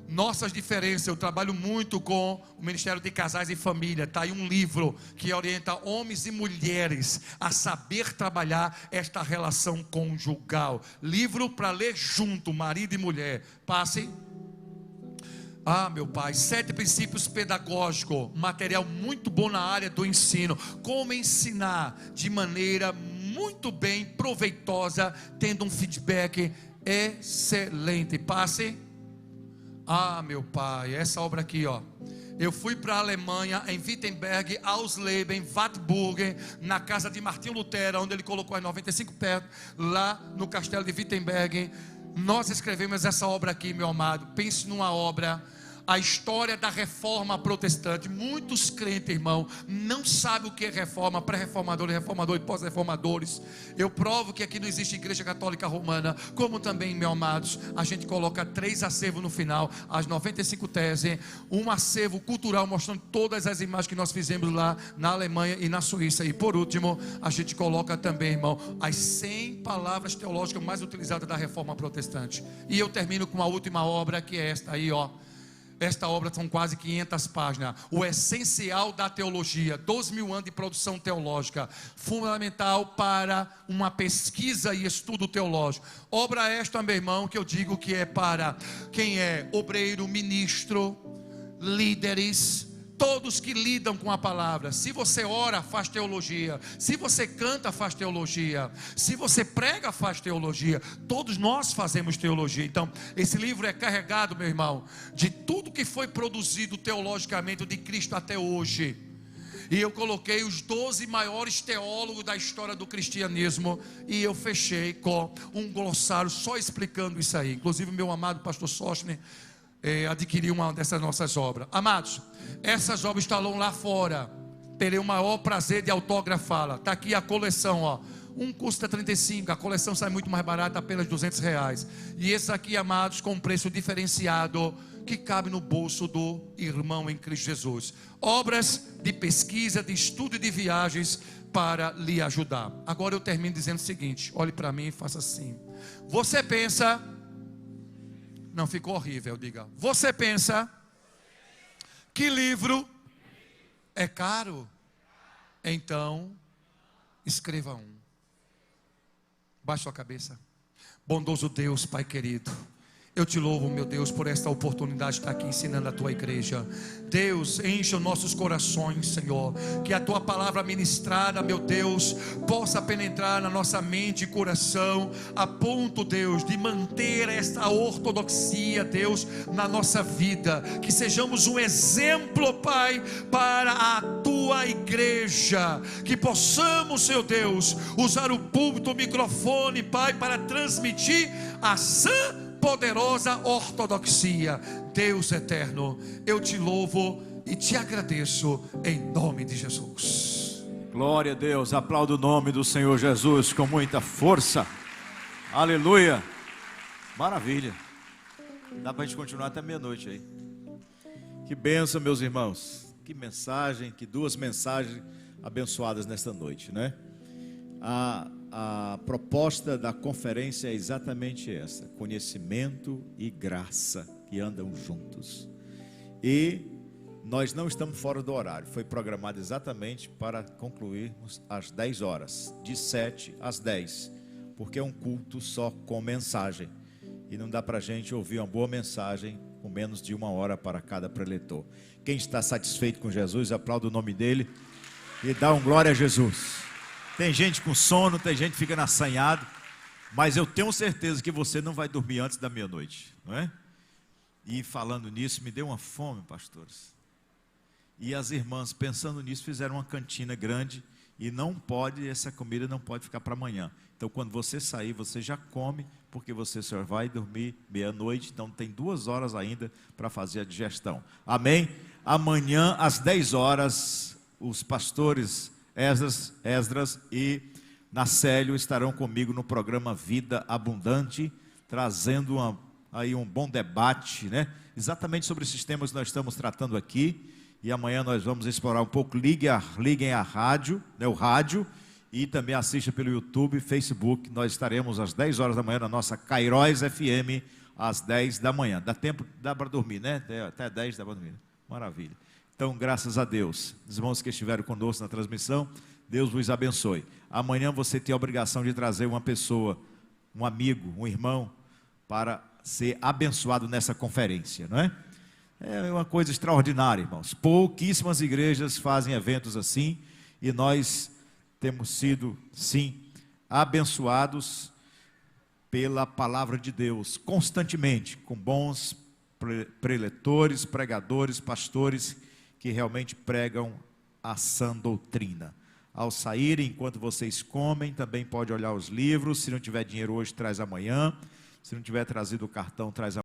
Nossas diferenças. Eu trabalho muito com o Ministério de Casais e Família. Está aí um livro que orienta homens e mulheres a saber trabalhar esta relação conjugal. Livro para ler junto, marido e mulher. Passe. Meu pai, 7 princípios pedagógicos. Material muito bom na área do ensino. Como ensinar de maneira muito bem, proveitosa, tendo um feedback excelente. Passe. Meu pai, essa obra aqui, eu fui para a Alemanha, em Wittenberg, Ausleben, Wartburg, na casa de Martinho Lutero, onde ele colocou as 95 pedras, lá no castelo de Wittenberg. Nós escrevemos essa obra aqui, meu amado. Pense numa obra, a história da reforma protestante. Muitos crentes, irmão, não sabem o que é reforma, pré-reformadores, reformadores e pós-reformadores. Eu provo que aqui não existe igreja católica romana. Como também, meus amados, a gente coloca 3 acervos no final, as 95 teses, um acervo cultural mostrando todas as imagens que nós fizemos lá na Alemanha e na Suíça. E por último, a gente coloca também, irmão, as 100 palavras teológicas mais utilizadas da reforma protestante. E eu termino com a última obra, que é esta aí, Esta obra são quase 500 páginas. O essencial da teologia, 12.000 anos de produção teológica, fundamental para uma pesquisa e estudo teológico. Obra esta, meu irmão, que eu digo que é para quem é obreiro, ministro, líderes, todos que lidam com a palavra. Se você ora, faz teologia. Se você canta, faz teologia. Se você prega, faz teologia. Todos nós fazemos teologia. Então, esse livro é carregado, meu irmão, de tudo que foi produzido teologicamente de Cristo até hoje. E eu coloquei os 12 maiores teólogos da história do cristianismo, e eu fechei com um glossário só explicando isso aí. Inclusive, meu amado pastor Sostene adquiriu uma dessas nossas obras. Amados, essas obras estão lá fora. Terei o maior prazer de autografá-la. Está aqui a coleção, ó. Um custa 35, a coleção sai muito mais barata, apenas R$200. E esse aqui, amados, com um preço diferenciado, que cabe no bolso do irmão em Cristo Jesus. Obras de pesquisa, de estudo e de viagens para lhe ajudar. Agora eu termino dizendo o seguinte: olhe para mim e faça assim. Você pensa... Não, ficou horrível, diga. Você pensa que livro é caro? Então, escreva um. Baixe sua cabeça. Bondoso Deus, Pai querido, eu te louvo, meu Deus, por esta oportunidade de estar aqui ensinando a tua igreja. Deus, enche os nossos corações, Senhor. Que a tua palavra ministrada, meu Deus, possa penetrar na nossa mente e coração, a ponto, Deus, de manter esta ortodoxia, Deus, na nossa vida. Que sejamos um exemplo, Pai, para a tua igreja. Que possamos, Senhor Deus, usar o púlpito, o microfone, Pai, para transmitir a sã poderosa ortodoxia. Deus eterno, eu te louvo e te agradeço em nome de Jesus. Glória a Deus, aplauda o nome do Senhor Jesus com muita força. Aleluia. Maravilha. Dá para a gente continuar até meia-noite aí. Que bênção, meus irmãos. Que mensagem, que duas mensagens abençoadas nesta noite, né? A proposta da conferência é exatamente essa: conhecimento e graça que andam juntos. E nós não estamos fora do horário. Foi programado exatamente para concluirmos às 10 horas, de 7 às 10, porque é um culto só com mensagem, e não dá para a gente ouvir uma boa mensagem com menos de 1 hora para cada preletor. Quem está satisfeito com Jesus, aplauda o nome dele e dá um glória a Jesus. Tem gente com sono, tem gente que fica assanhado, mas eu tenho certeza que você não vai dormir antes da meia-noite, não é? E falando nisso, me deu uma fome, pastores. E as irmãs, pensando nisso, fizeram uma cantina grande, e essa comida não pode ficar para amanhã. Então, quando você sair, você já come, porque você só vai dormir meia-noite, então tem 2 horas ainda para fazer a digestão. Amém? Amanhã, às 10 horas, os pastores Esdras e Nacélio estarão comigo no programa Vida Abundante, trazendo aí um bom debate, né? Exatamente sobre esses temas que nós estamos tratando aqui. E amanhã nós vamos explorar um pouco. Liguem a rádio, né, o rádio, e também assista pelo YouTube, Facebook. Nós estaremos às 10 horas da manhã na nossa Kairos FM, às 10 da manhã. Dá para dormir, né? Até 10 dá para dormir. Maravilha. Então, graças a Deus, os irmãos que estiveram conosco na transmissão, Deus vos abençoe. Amanhã você tem a obrigação de trazer uma pessoa, um amigo, um irmão, para ser abençoado nessa conferência, não é? É uma coisa extraordinária, irmãos. Pouquíssimas igrejas fazem eventos assim, e nós temos sido, sim, abençoados pela palavra de Deus, constantemente, com bons preletores, pregadores, pastores, que realmente pregam a sã doutrina. Ao saírem, enquanto vocês comem, também pode olhar os livros. Se não tiver dinheiro hoje, traz amanhã. Se não tiver trazido o cartão, traz amanhã.